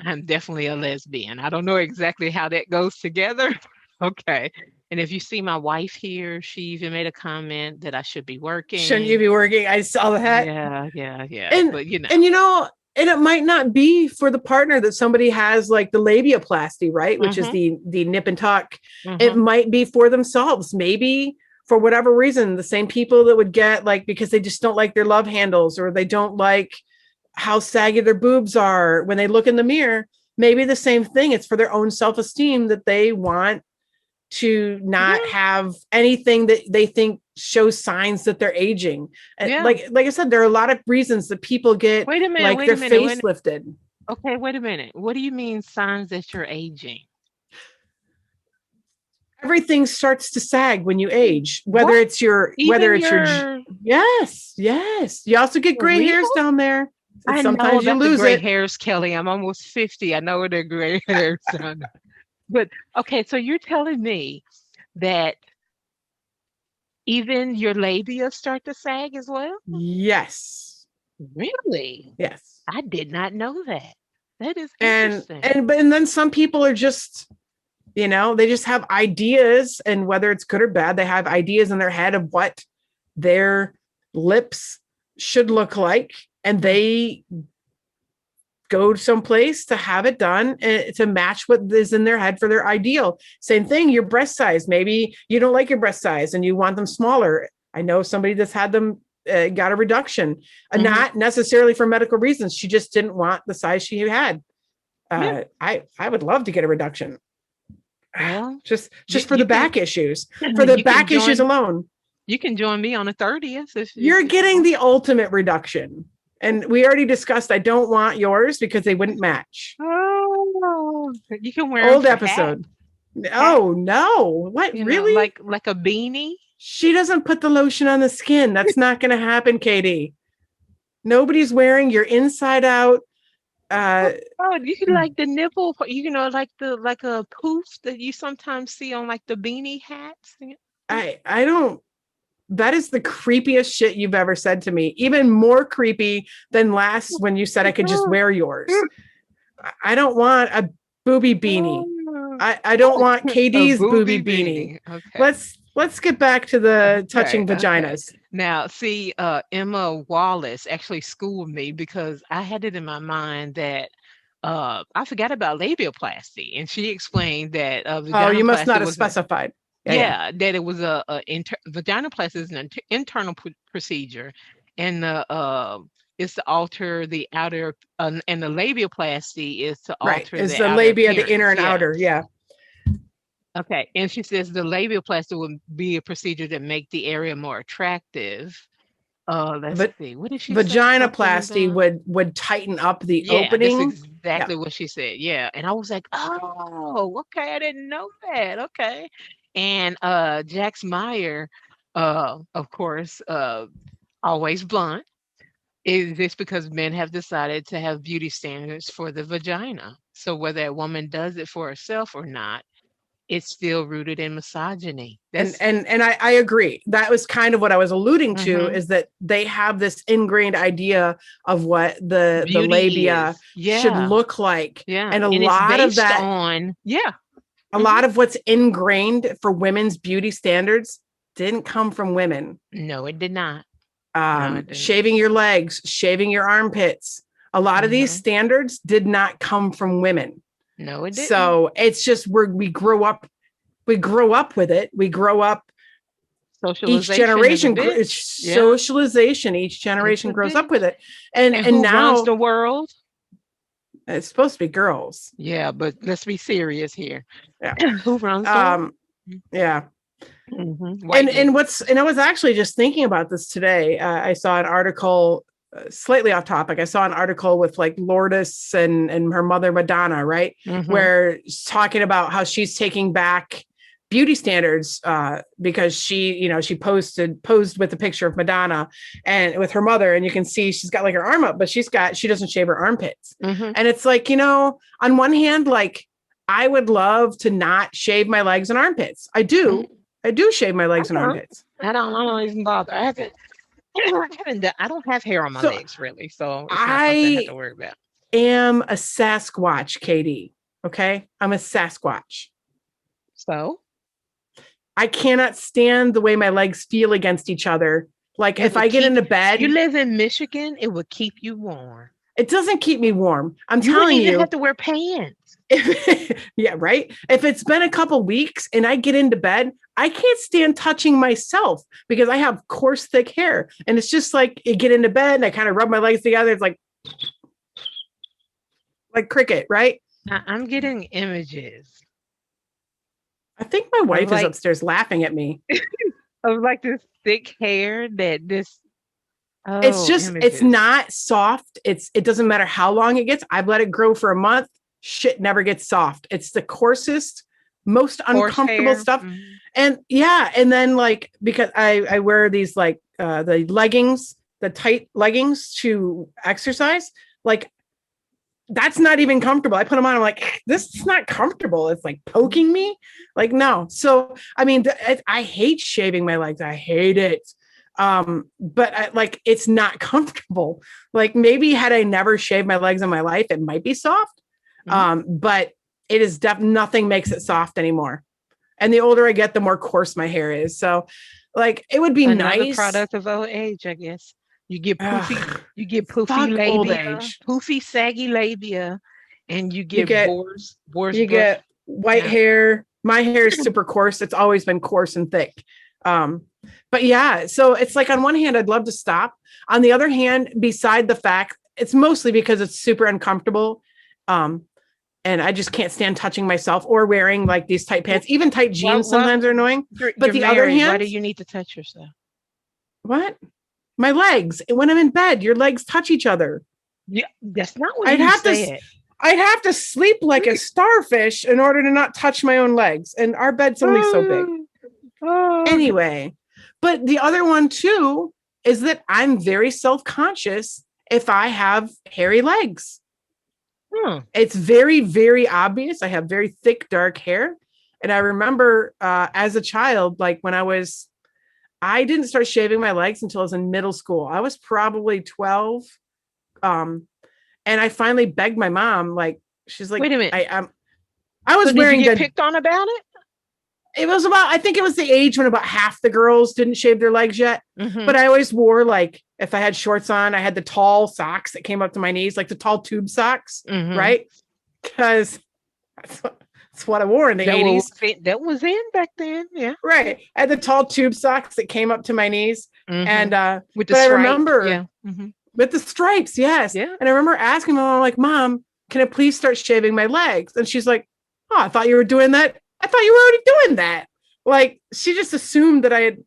I'm definitely a lesbian. I don't know exactly how that goes together. Okay. And if you see my wife here, she even made a comment that I should be Shouldn't you working. be working? I saw that. Yeah, yeah, yeah. And But and you know, and it might not be for the partner that somebody has like the labiaplasty, right? Which is hmm the nip and tuck. It hmm might be for themselves. Maybe for whatever reason, the same people that would get like because they just don't like their love handles or they don't like how saggy their boobs are when they look in the mirror. Maybe the same thing. It's for their own self-esteem that they want to Yeah, not have anything that they think shows signs that they're aging. yeah. Like I said, there are a lot of reasons that people get Wait a minute, like wait their a minute, face lifted. okay, wait a minute. What do you mean signs that you're aging? Everything starts to sag when you age, What? whether Even it's your your yes. You also get for gray real? hairs down there. And I know sometimes you about the lose gray it. hairs, Kelly. I'm almost 50. I know what the gray hairs are. But okay, so you're telling me that even your labia start to sag as well? Yes. Really? Yes. I did not know that. That is And interesting. and then some people are just they just have ideas, and whether it's good or bad, they have ideas in their head of what their lips should look like, and Mm. they go someplace to have it done to match what is in their head for their ideal. Same thing, your breast size. Maybe you don't like your breast size and you want them smaller. I know somebody that's had them got a reduction, Mhm. not necessarily for medical reasons. She just didn't want the size she had. Yeah. I would love to get a reduction. Well, Just for the you can back issues, for the you can back issues join alone, me on the 30th you're if you getting want. the ultimate reduction. And we already discussed I don't want yours because they wouldn't match. Oh, you can wear them Old for hat, episode. hat, Oh no. What, really? like a beanie. She doesn't put the lotion on the skin. That's not going to happen, Katie. Nobody's wearing your inside out. Oh, uh oh, you can like the nipple, like the like a poof that you sometimes see on like the beanie hats. I don't. That is the creepiest shit you've ever said to me. Even more creepy than last when you said I could just wear yours. I don't want a booby beanie. I don't want A KD's booby booby beanie. beanie. Okay. Let's get back to the Okay. touching Okay. vaginas. Now, see, Emma Wallace actually schooled me because I had it in my mind that I forgot about labiaplasty, and she explained that Oh, you must vaginoplasty not have was a specified. Yeah. yeah, that it was vaginoplasty is an internal procedure, and is to alter the outer, and the labiaplasty is to Right. alter Is the the outer labia the inner appearance. and Yeah. outer? Yeah. Okay. And she says the labiaplasty would be a procedure that make the area more attractive. Let's But see. What did she say? Something vaginoplasty about would tighten up the yeah, that's opening. Yeah. exactly what she said. Yeah. And I was like, oh, okay, I didn't know that. Okay. And Jax Meyer, of course, always blunt. Is this because men have decided to have beauty standards for the vagina? So whether a woman does it for herself or not, it's still rooted in misogyny. and That's and and I agree. That was kind of what I was alluding to, mhm. is that they have this ingrained idea of what the Beauty labia is. should Yeah. look like, Yeah. and a And it's lot of based that, on, yeah. a Mhm. lot of what's ingrained for women's beauty standards didn't come from women. No, it did not. No, it didn't. Shaving your legs, shaving your armpits. A lot of these Mhm. standards did not come from women. No, it didn't. So it's just we grow up with it. We grow up each Socialization is a generation, it's bitch. Yeah, socialization. Each it's generation a grows up bitch. with it. And And and who runs now the world? it's supposed to be girls. Yeah, but let's be serious here. Yeah. Who runs the world? Um, yeah. White men. And I was actually just thinking about this today. I saw an article, slightly off topic. I saw an article with like Lourdes and her mother Madonna, right, Hmm. where it's talking about how she's taking back beauty standards because she posed with a picture of Madonna and with her mother, and you can see she's got like her arm up, but she doesn't shave her armpits. Hmm. And it's like, on one hand, like, I would love to not shave my legs and armpits. I do. I do shave my legs and armpits. I don't even bother. I don't have hair on my So legs really, so it's not something I have I to worry about. am a Sasquatch, Katie. Okay. I'm a Sasquatch. So I cannot stand the way my legs feel against each other. Like it if would I get keep into bed, you live in Michigan, it would keep you warm. it doesn't keep me warm. I'm You wouldn't telling even have you. to wear pants. Yeah, right. If it's been a couple weeks and I get into bed, I can't stand touching myself because I have coarse, thick hair. And it's just like you get into bed and I kind of rub my legs together. It's like cricket, right? I'm getting images I think my of wife is like upstairs laughing at me. this thick hair that this It's images. not soft. It doesn't matter how long it gets. I've let it grow for a month. Shit never gets soft. It's the coarsest, most uncomfortable Horsehair. stuff. And yeah, and then like because I wear these like the leggings, the tight leggings to exercise, like that's not even comfortable. I put them on. I'm like, this is not comfortable. It's like poking me. Like, no. So, I mean, I hate shaving my legs. I hate it. But like, it's not comfortable. Like maybe had I never shaved my legs in my life, it might be soft. But it is nothing makes it soft anymore. And the older I get, the more coarse my hair is. So like, it would be Another nice. product of old age, I guess. You get poofy, Ugh, you get poofy fuck old labia, age. poofy saggy labia, and you You get get boar's you breath. get white Yeah. hair. My hair is super coarse. It's always been coarse and thick. Um, but yeah, so it's like on one hand, I'd love to stop. On the other hand, beside the fact, it's mostly because it's super uncomfortable. And I just can't stand touching myself or wearing like these tight pants. Even tight jeans sometimes are annoying. But You're the other married. Why hand, do you need to touch yourself? what? My legs. When I'm in bed, your legs touch each other. Yeah, that's not what I'd you have to said. I'd have to sleep like a starfish in order to not touch my own legs. And our bed's only so big. Oh, Anyway, but the other one too is that I'm very self-conscious if I have hairy legs. It's very, very obvious. I have very thick, dark hair. And I remember as a child, like when I didn't start shaving my legs until I was in middle school. I was probably 12. And I finally begged my mom, like, she's like, wait a minute. I was So did you wearing get picked on about it? It was about, I think it was the age when about half the girls didn't shave their legs yet. But I always wore like, if I had shorts on, I had the tall socks that came up to my knees, like the tall tube socks, right? Because that's what I wore in the 80s. That was in back then. Yeah. Right. I had the tall tube socks that came up to my knees. And with the but I stripe. remember with the stripes, yes. Yeah. And I remember asking my mom, like, Mom, can I please start shaving my legs? And she's like, oh, I thought you were doing that. I thought you were already doing that. Like she just assumed that I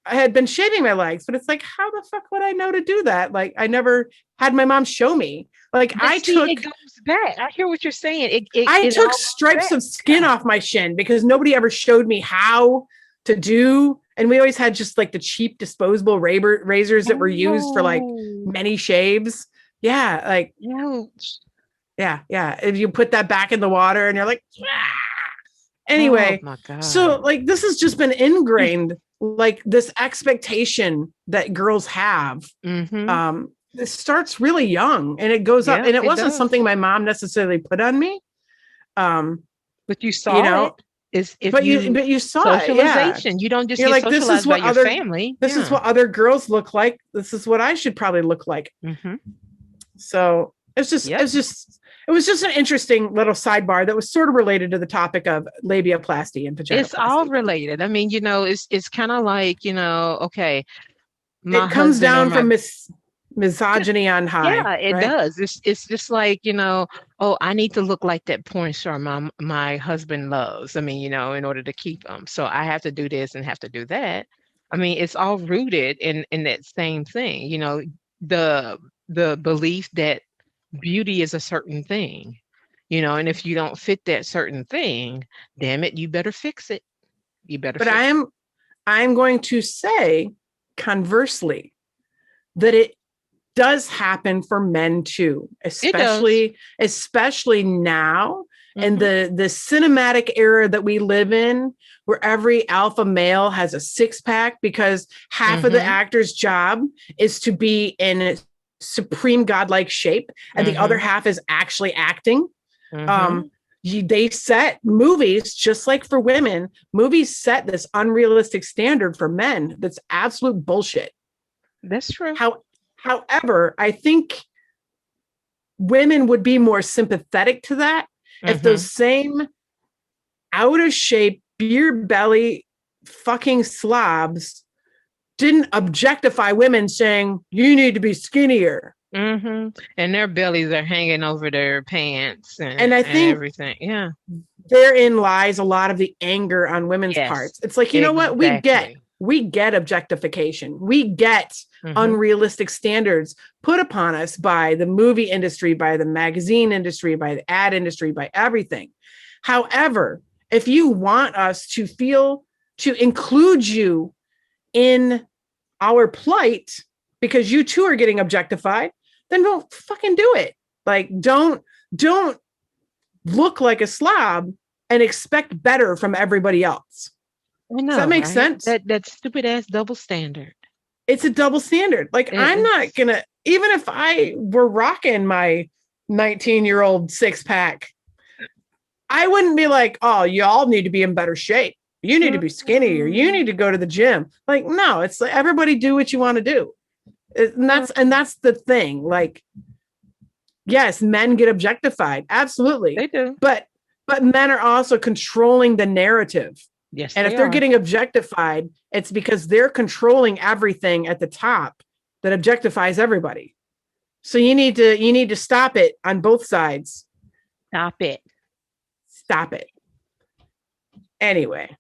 had been shaving my legs, but it's like, how the fuck would I know to do that? Like I never had my mom show me. Like but it goes back. I hear what you're saying. I took stripes of skin off my shin because nobody ever showed me how to do. And we always had just like the cheap disposable razors that were used for like many shaves. Yeah. Like, yeah. If you put that back in the water and you're like, anyway, oh my God. So like this has just been ingrained, like this expectation that girls have. It starts really young and it goes up, and it wasn't something my mom necessarily put on me. But you saw it. But you saw socialization. You don't just You're get like, this is socialized by what your family. This is what other girls look like. This is what I should probably look like. So it's just it was just an interesting little sidebar that was sort of related to the topic of labiaplasty and vaginoplasty. It's all related. I mean, it's kind of like, okay. It comes down from misogyny on high. Yeah, it does. It's just like, oh, I need to look like that porn star my husband loves. I mean, in order to keep him. So I have to do this and have to do that. I mean, it's all rooted in that same thing, the belief that beauty is a certain thing, and if you don't fit that certain thing, damn it, you better fix it. But I'm going to say conversely that does happen for men too, especially now in the cinematic era that we live in, where every alpha male has a six-pack because half of the actor's job is to be in supreme godlike shape and the other half is actually acting. They set movies, just like for women, movies set this unrealistic standard for men that's absolute bullshit. That's true. However, I think women would be more sympathetic to that if those same out of shape, beer belly fucking slobs didn't objectify women saying, you need to be skinnier. And their bellies are hanging over their pants and I think everything. Yeah. Therein lies a lot of the anger on women's parts. It's like, you know what? We get objectification. We get unrealistic standards put upon us by the movie industry, by the magazine industry, by the ad industry, by everything. However, if you want us to include you in our plight because you too are getting objectified, then don't fucking do it. Like, don't look like a slob and expect better from everybody else. I know, does that make sense? That stupid ass double standard. It's a double standard. Like, I'm not gonna, even if I were rocking my 19-year-old six-pack, I wouldn't be like, oh, y'all need to be in better shape. You need to be skinny, or you need to go to the gym. Like, no, it's like, everybody do what you want to do. And that's the thing. Like, yes, men get objectified. Absolutely. They do. But men are also controlling the narrative. Yes. And if they're getting objectified, it's because they're controlling everything at the top that objectifies everybody. So you need to stop it on both sides. Stop it. Anyway.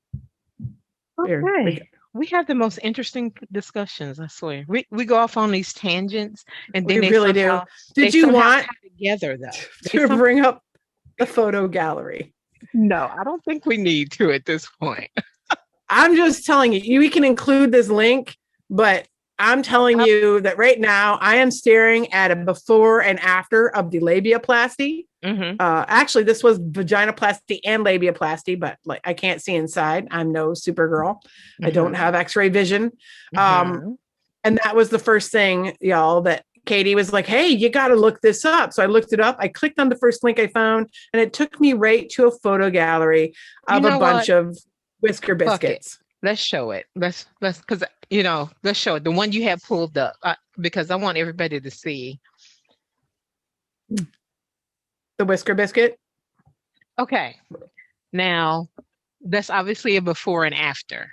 Okay. We have the most interesting discussions, I swear. We go off on these tangents, and then we really do. Did you want together though to bring up the photo gallery? No, I don't think we need to at this point. I'm just telling you, we can include this link, but I'm telling you that right now I am staring at a before and after of the labiaplasty. Actually, this was vaginoplasty and labiaplasty, but like, I can't see inside. I'm no Supergirl. I don't have X-ray vision. And that was the first thing, y'all, that Katie was like, hey, you got to look this up. So I looked it up. I clicked on the first link I found, and it took me right to a photo gallery of a bunch of Whisker biscuits. Let's show it. Let's because let's show it. The one you have pulled up because I want everybody to see the Whisker biscuit. Okay, now that's obviously a before and after.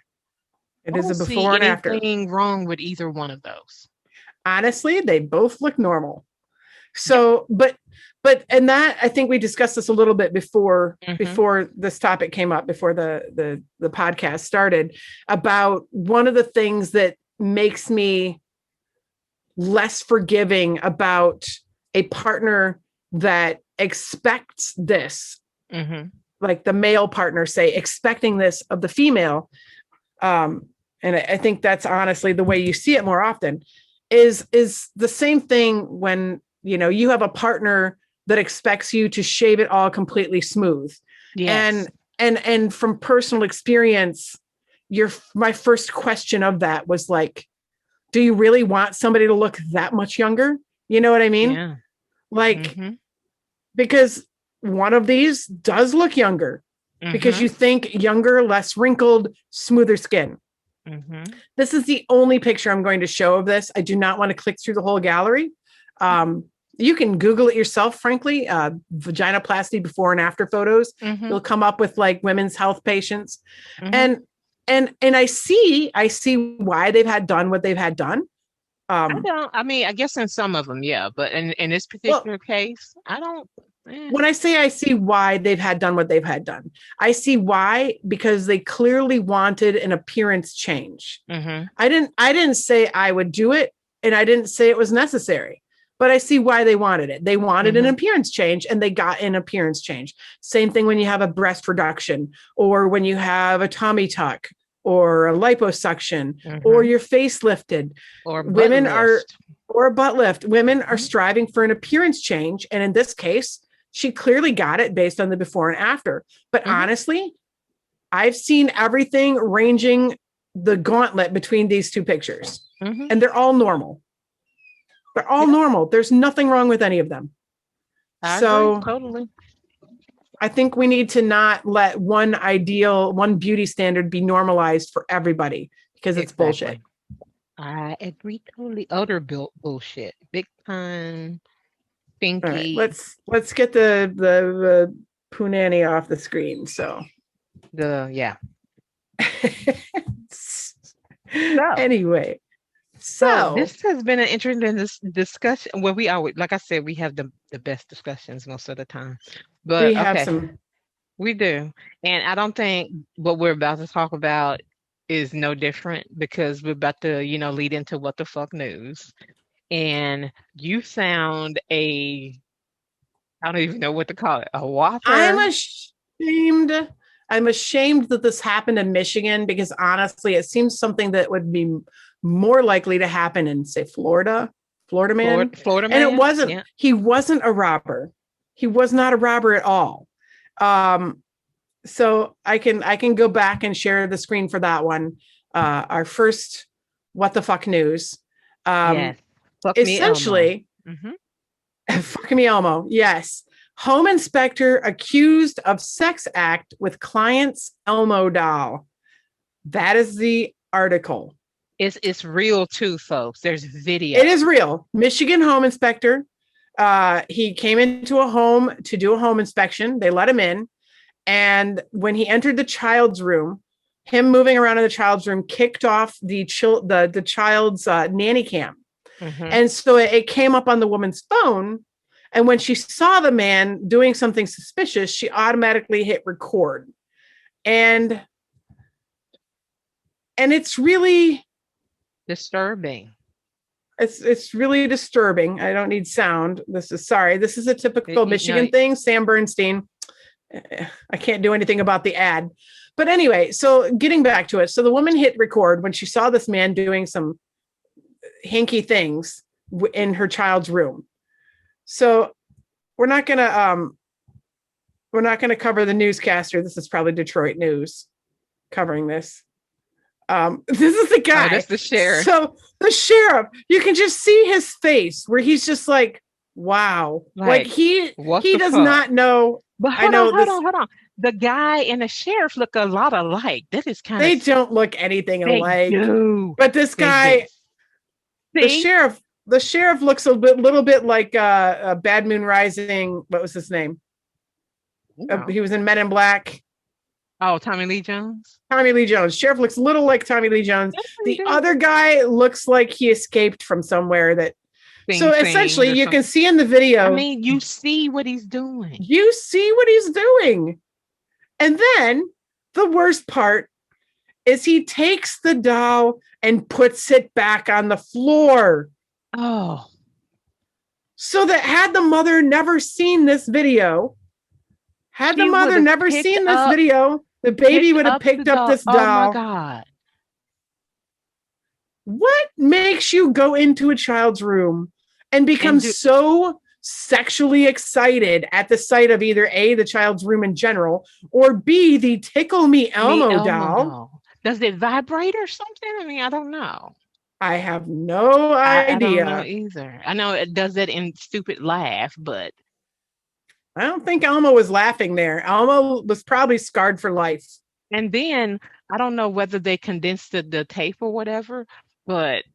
It is a before and after. Anything wrong with either one of those? Honestly, they both look normal. So, but and that, I think we discussed this a little bit before this topic came up, before the podcast started, about one of the things that makes me less forgiving about a partner that expects this, like the male partner, say, expecting this of the female. And I think that's honestly the way you see it more often. Is the same thing when, you have a partner that expects you to shave it all completely smooth. Yes. And from personal experience, my first question of that was like, do you really want somebody to look that much younger? You know what I mean? Yeah. Like, because one of these does look younger because you think younger, less wrinkled, smoother skin. This is the only picture I'm going to show of this. I do not want to click through the whole gallery. You can Google it yourself, frankly, vaginoplasty before and after photos. You'll come up with like women's health patients. And I see why they've had done what they've had done. I guess in some of them, yeah, but in this particular case, I don't. When I say I see why they've had done what they've had done, I see why, because they clearly wanted an appearance change. I didn't say I would do it, and I didn't say it was necessary, but I see why they wanted it. They wanted an appearance change, and they got an appearance change. Same thing when you have a breast reduction, or when you have a tummy tuck, or a liposuction, or your face lifted. Or women are or a butt lift. Women are striving for an appearance change. And in this case, she clearly got it based on the before and after. But honestly, I've seen everything ranging the gauntlet between these two pictures. And they're all normal. They're all normal. There's nothing wrong with any of them. I agree, totally. I think we need to not let one beauty standard be normalized for everybody because it's bullshit. I agree totally. Utter bullshit. Big time. Pinky. Right, let's get the punani off the screen. So yeah. Anyway. So this has been an interesting discussion. Well, we always, like I said, we have the best discussions most of the time. But we have some. We do. And I don't think what we're about to talk about is no different because we're about to, lead into what the fuck news. And you sound I don't even know what to call it, a whopper. I'm ashamed that this happened in Michigan because honestly, it seems something that would be more likely to happen in, say, Florida man. Florida man. And it wasn't, yeah. He wasn't a robber. He was not a robber at all. So I can go back and share the screen for that one. Our first what the fuck news. Yes. Fuck essentially, fuck me Elmo. Yes. Home inspector accused of sex act with client's Elmo doll. That is the article. It's real too, folks. There's video. It is real. Michigan home inspector. He came into a home to do a home inspection. They let him in. And when he entered the child's room, him moving around in the child's room kicked off the child's nanny cam. And so it came up on the woman's phone. And when she saw the man doing something suspicious, she automatically hit record. And it's really disturbing. It's really disturbing. I don't need sound. This is a typical Michigan thing. Sam Bernstein. I can't do anything about the ad. But anyway, so getting back to it. So the woman hit record when she saw this man doing some hinky things in her child's room. So we're not gonna cover the newscaster. This is probably Detroit News covering this. This is the guy. Oh, that's the sheriff. So the sheriff, you can just see his face where he's just like, wow. Like he does not know. But hold on. The guy and the sheriff look a lot alike. That is kind of. They don't look anything alike. Do. But this guy, the sheriff looks a little bit like Bad Moon Rising. What was his name? He was in Men in Black. Oh, Tommy Lee Jones. Tommy Lee Jones. Sheriff looks a little like Tommy Lee Jones. The other guy looks like he escaped from somewhere that. So essentially, you can see in the video. I mean, you see what he's doing. And then the worst part is he takes the doll and puts it back on the floor. Oh. So that had the mother never seen this video, the baby would have picked up this doll. Oh my God. What makes you go into a child's room and become so sexually excited at the sight of either A, the child's room in general, or B, the Tickle Me Elmo doll? Does it vibrate or something? I mean, I don't know. I have no idea. I don't know either. I know it does it in stupid laugh, but I don't think Elmo was laughing there. Elmo was probably scarred for life. And then I don't know whether they condensed the tape or whatever, but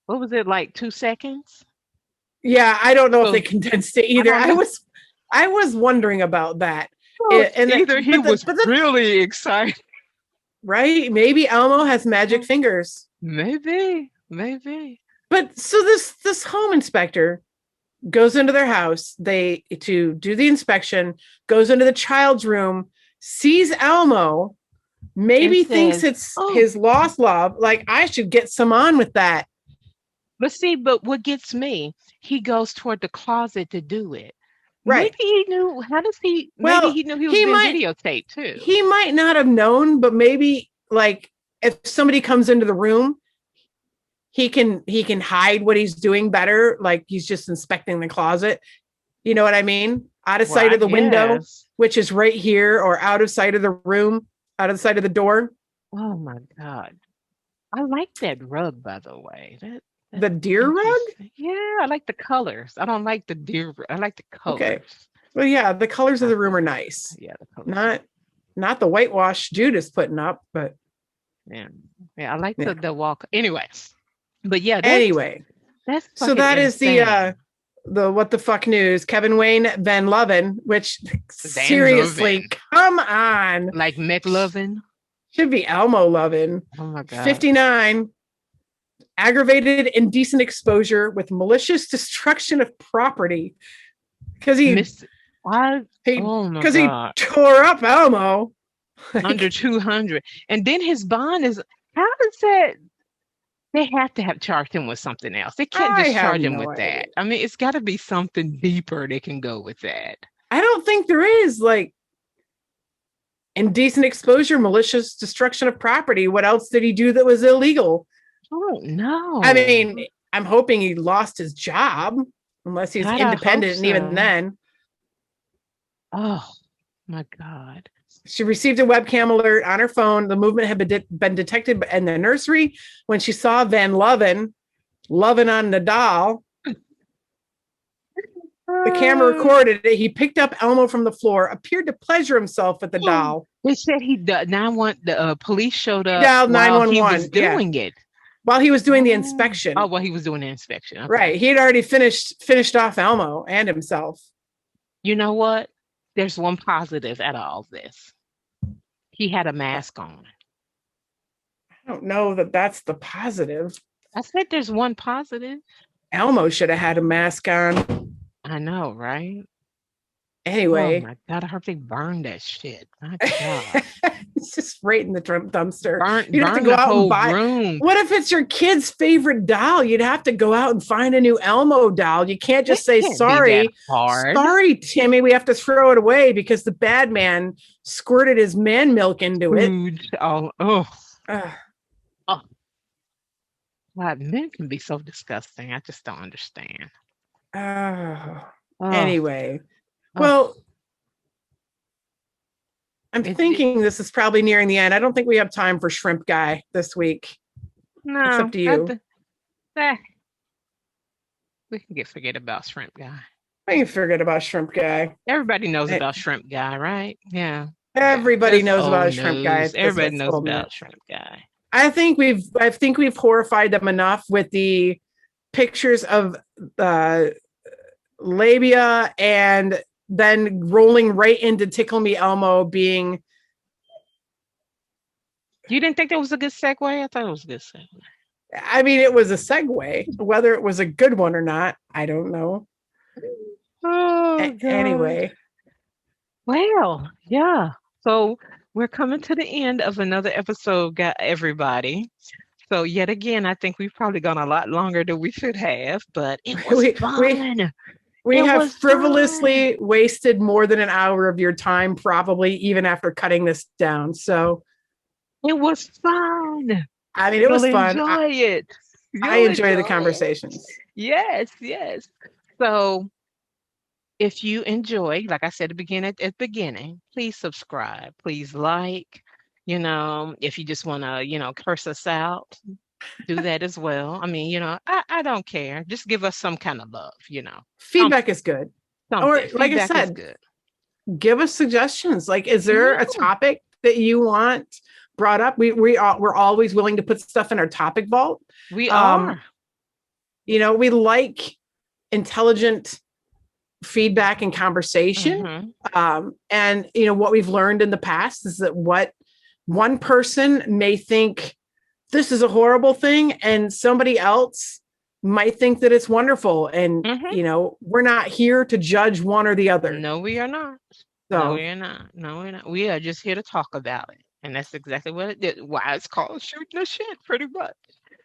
what was it, like 2 seconds? Yeah, I don't know if they condensed it either. I was wondering about that. He was really excited. Right? Maybe Elmo has magic fingers. Maybe. But so this home inspector goes into their house, to do the inspection, goes into the child's room, sees Elmo, maybe thinks it's his lost love. Like, I should get some on with that. But what gets me, he goes toward the closet to do it. Right. Maybe he knew. Maybe he knew he was being videotaped too. He might not have known, but maybe like if somebody comes into the room, he can hide what he's doing better, like he's just inspecting the closet. You know what I mean? Out of Well, sight I of the window, guess. which is right here, or out of sight of the room, out of sight of the door. Oh my God. I like that rug, by the way. That's The deer rug? interesting. Yeah, I like the colors. I don't like the deer. I like the Okay. colors. Well, yeah, the colors of Not the room the are rug. nice. Yeah, the colors are. Not not the whitewash Jude is putting up, but Yeah, yeah. I like yeah. the walk. Anyways, but yeah, Anyway, that's so fucking that is insane. the what the fuck news. Kevin Wayne Van Loven, which Van seriously, Lovin, come on. like McLovin. Should be Elmo Lovin. Oh my God, 59, aggravated indecent exposure with malicious destruction of property because he Miss. I. he Oh my because he God, tore up Elmo. under Like, 200, and then his bond is. How is that? They have to have charged him with something else. They can't I just have charge him no with idea. that. I mean, it's got to be something deeper they can go with that. I don't think there is like indecent exposure, malicious destruction of property. What else did he do that was illegal? I don't I know. mean, I'm hoping he lost his job, unless he's God, I hope independent. And even so. then, Oh my God. she received a webcam alert on her phone. The movement had been detected in the nursery when she saw Van Loven loving on the doll. The camera recorded it. He picked up Elmo from the floor, appeared to pleasure himself with the doll. They said he the 911 the police showed He up dialed while he 911. was Yeah. doing it. While he was doing the Oh, oh, inspection. well, he was doing the inspection. Okay. Right. He had already finished off Elmo and himself. You know what? There's one positive out of all this. He had a mask on. I don't know that that's the positive. I said there's one positive. Elmo should have had a mask on. I know, right? Oh Anyway, my God, I hope they burned that shit. My God. it's just right in the dumpster. You'd have to Burn go the out and whole buy. room. What if it's your kid's favorite doll? You'd have to go out and find a new Elmo doll. You can't It just say, can't be that sorry, hard. sorry, Timmy, we have to throw it away because the bad man squirted his man milk into it. Food. Oh, Ugh. oh. God, men can be so disgusting. I just don't understand. Oh. Oh, Anyway, oh. well, I'm It, thinking this is probably nearing the end. I don't think we have time for Shrimp Guy this week. It's up no, to you. eh, we can forget about Shrimp Guy. I can forget about Shrimp Guy. Everybody knows Eh, about Shrimp Guy, right? Yeah. Yeah. Everybody That's knows old about Shrimp Guy news. at this Everybody knows moment. about Shrimp Guy. I think we've horrified them enough with the pictures of the labia and then rolling right into Tickle Me Elmo being. You didn't think that was a good segue? I thought it was a good segue. I mean, it was a segue. Whether it was a good one or not, I don't know. Oh, God. Anyway, Well, yeah. So we're coming to the end of another episode, everybody. So yet again, I think we've probably gone a lot longer than we should have, but it was we we fun. we It have was fun. frivolously wasted more than an hour of your time, probably even after cutting this down. So, It was fun. I mean, it You'll was fun. enjoy it. I You'll enjoy the enjoy it. conversations. Yes, yes. So if you enjoy, like I said at the beginning, please subscribe. Please like. If you just want to, curse us out, do that as well. I mean, I don't care. Just give us some kind of love. Feedback Something. is good. Or, Something. like I Feedback is said, good. give us suggestions. Like, is there a Yeah, topic that you want brought up? We're always willing to put stuff in our topic vault. we Um, are. we like intelligent feedback and conversation. Hmm. And what we've learned in the past is that what one person may think this is a horrible thing, and somebody else might think that it's wonderful. And Hmm. we're not here to judge one or the other. No, we are not. No, So we are not. No, we're not. We are just here to talk about it. And that's exactly what it did. Why it's called shooting the shit, pretty much.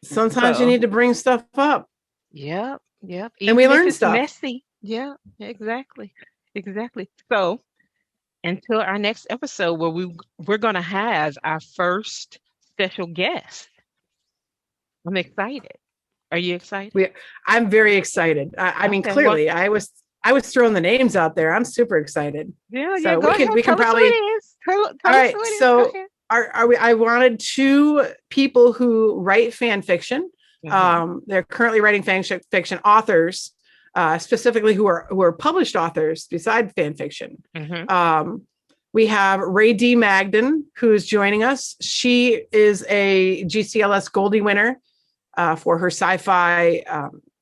sometimes you So, need to bring stuff up, yep, yep. and we Even if learn it's stuff. messy. Yeah, exactly. Exactly. So until our next episode where we're gonna have our first special guest. I'm excited. Are you excited? We, I'm very excited. I mean, Okay. Well, clearly, I was throwing the names out there. I'm super excited. yeah, yeah. So Go ahead. we can Tell us who it probably. is. All Tell us who right. it is. Go So ahead. are we? I wanted two people who write fan fiction. Mm-hmm. They're currently writing fiction authors, specifically who are published authors beside fan fiction. Mm-hmm. Um, we have Ray D. Magden, who's joining us. She is a GCLS Goldie winner for her sci-fi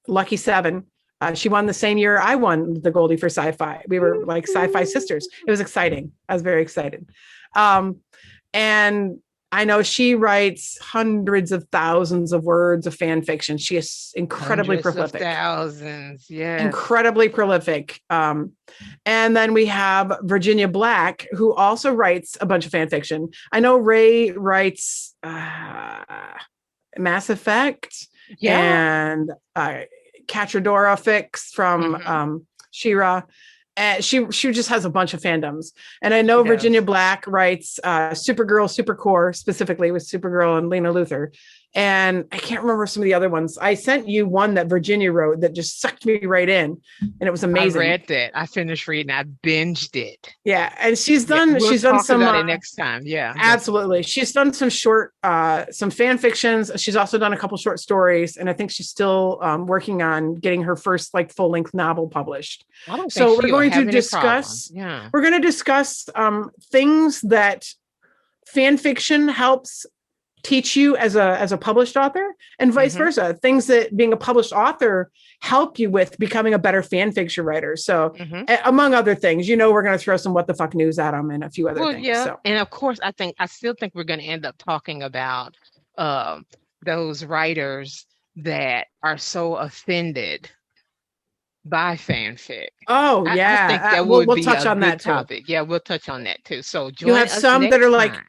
Lucky Seven. She won the same year I won the Goldie for sci-fi. We were like sci-fi sisters. It was exciting. I was very excited. Um, and I know she writes hundreds of thousands of words of fan fiction. She is incredibly Hundreds of prolific. thousands. Yes. Incredibly prolific. And then we have Virginia Black, who also writes a bunch of fan fiction. I know Ray writes Mass Effect Yeah. and Cachadora Fix from Mm-hmm. She-Ra. And she just has a bunch of fandoms. And I She know Virginia does. Black writes Supergirl, Supercore, specifically with Supergirl and Lena Luthor. And I can't remember some of the other ones. I sent you one that Virginia wrote that just sucked me right in. And it was I amazing. read that. I finished reading. I binged it. Yeah. And Yeah. We'll she's done talk some about it next time. Yeah, definitely. absolutely. She's done some short, some fan fictions. She's also done a couple short stories, and I think she's still working on getting her first like full length novel published. I don't think So she'll have any problem. Yeah. we're going to discuss things that fan fiction helps teach you as a published author, and vice Mm-hmm. versa. Things that being a published author help you with becoming a better fan fiction writer. So, Mm-hmm. among other things, we're going to throw some what the fuck news at them and a few other Well, things. yeah. So. And of course, I still think we're going to end up talking about um, those writers that are so offended by fanfic. Oh I think yeah, that would we'll be touch a on good that too. topic. Yeah, we'll touch on that too. So You join have us some that are next like time.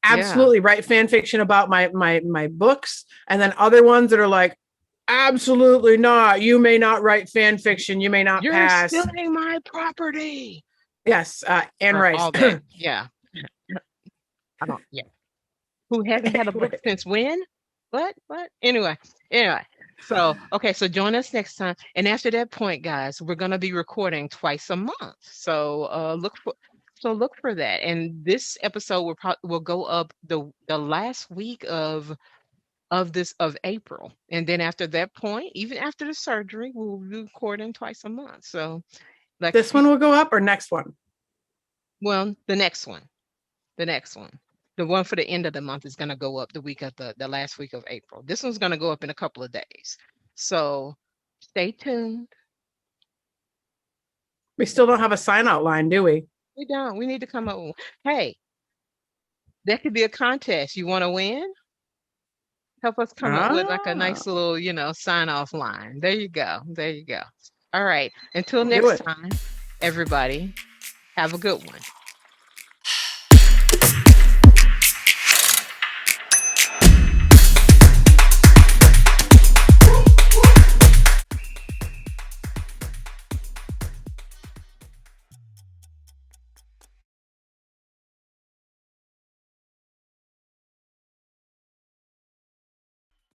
Yeah. absolutely write fan fiction about my books, and then other ones that are like absolutely not. You may not write fan fiction. You may not You're pass. stealing my property. Yes, Anne Or Rice. all that. Yeah. I don't, yeah. Who hasn't had a book since when? What? Anyway. So, okay, so join us next time. And after that point, guys, we're gonna be recording twice a month. So look for that. And this episode will go up the last week of April. And then after that point, even after the surgery, we'll be recording twice a month. So like This one will go up or next one? well, the next one. The next one. The one for the end of the month is going to go up the week of the last week of April. This one's going to go up in a couple of days. So stay tuned. We still don't have a sign out line, do we? We don't. We need to come up with, hey, that could be a contest. You want to win? Help us come up with like a Ah, nice little, sign off line. There you go. There you go. All right. Until we'll do next it. time, everybody, have a good one.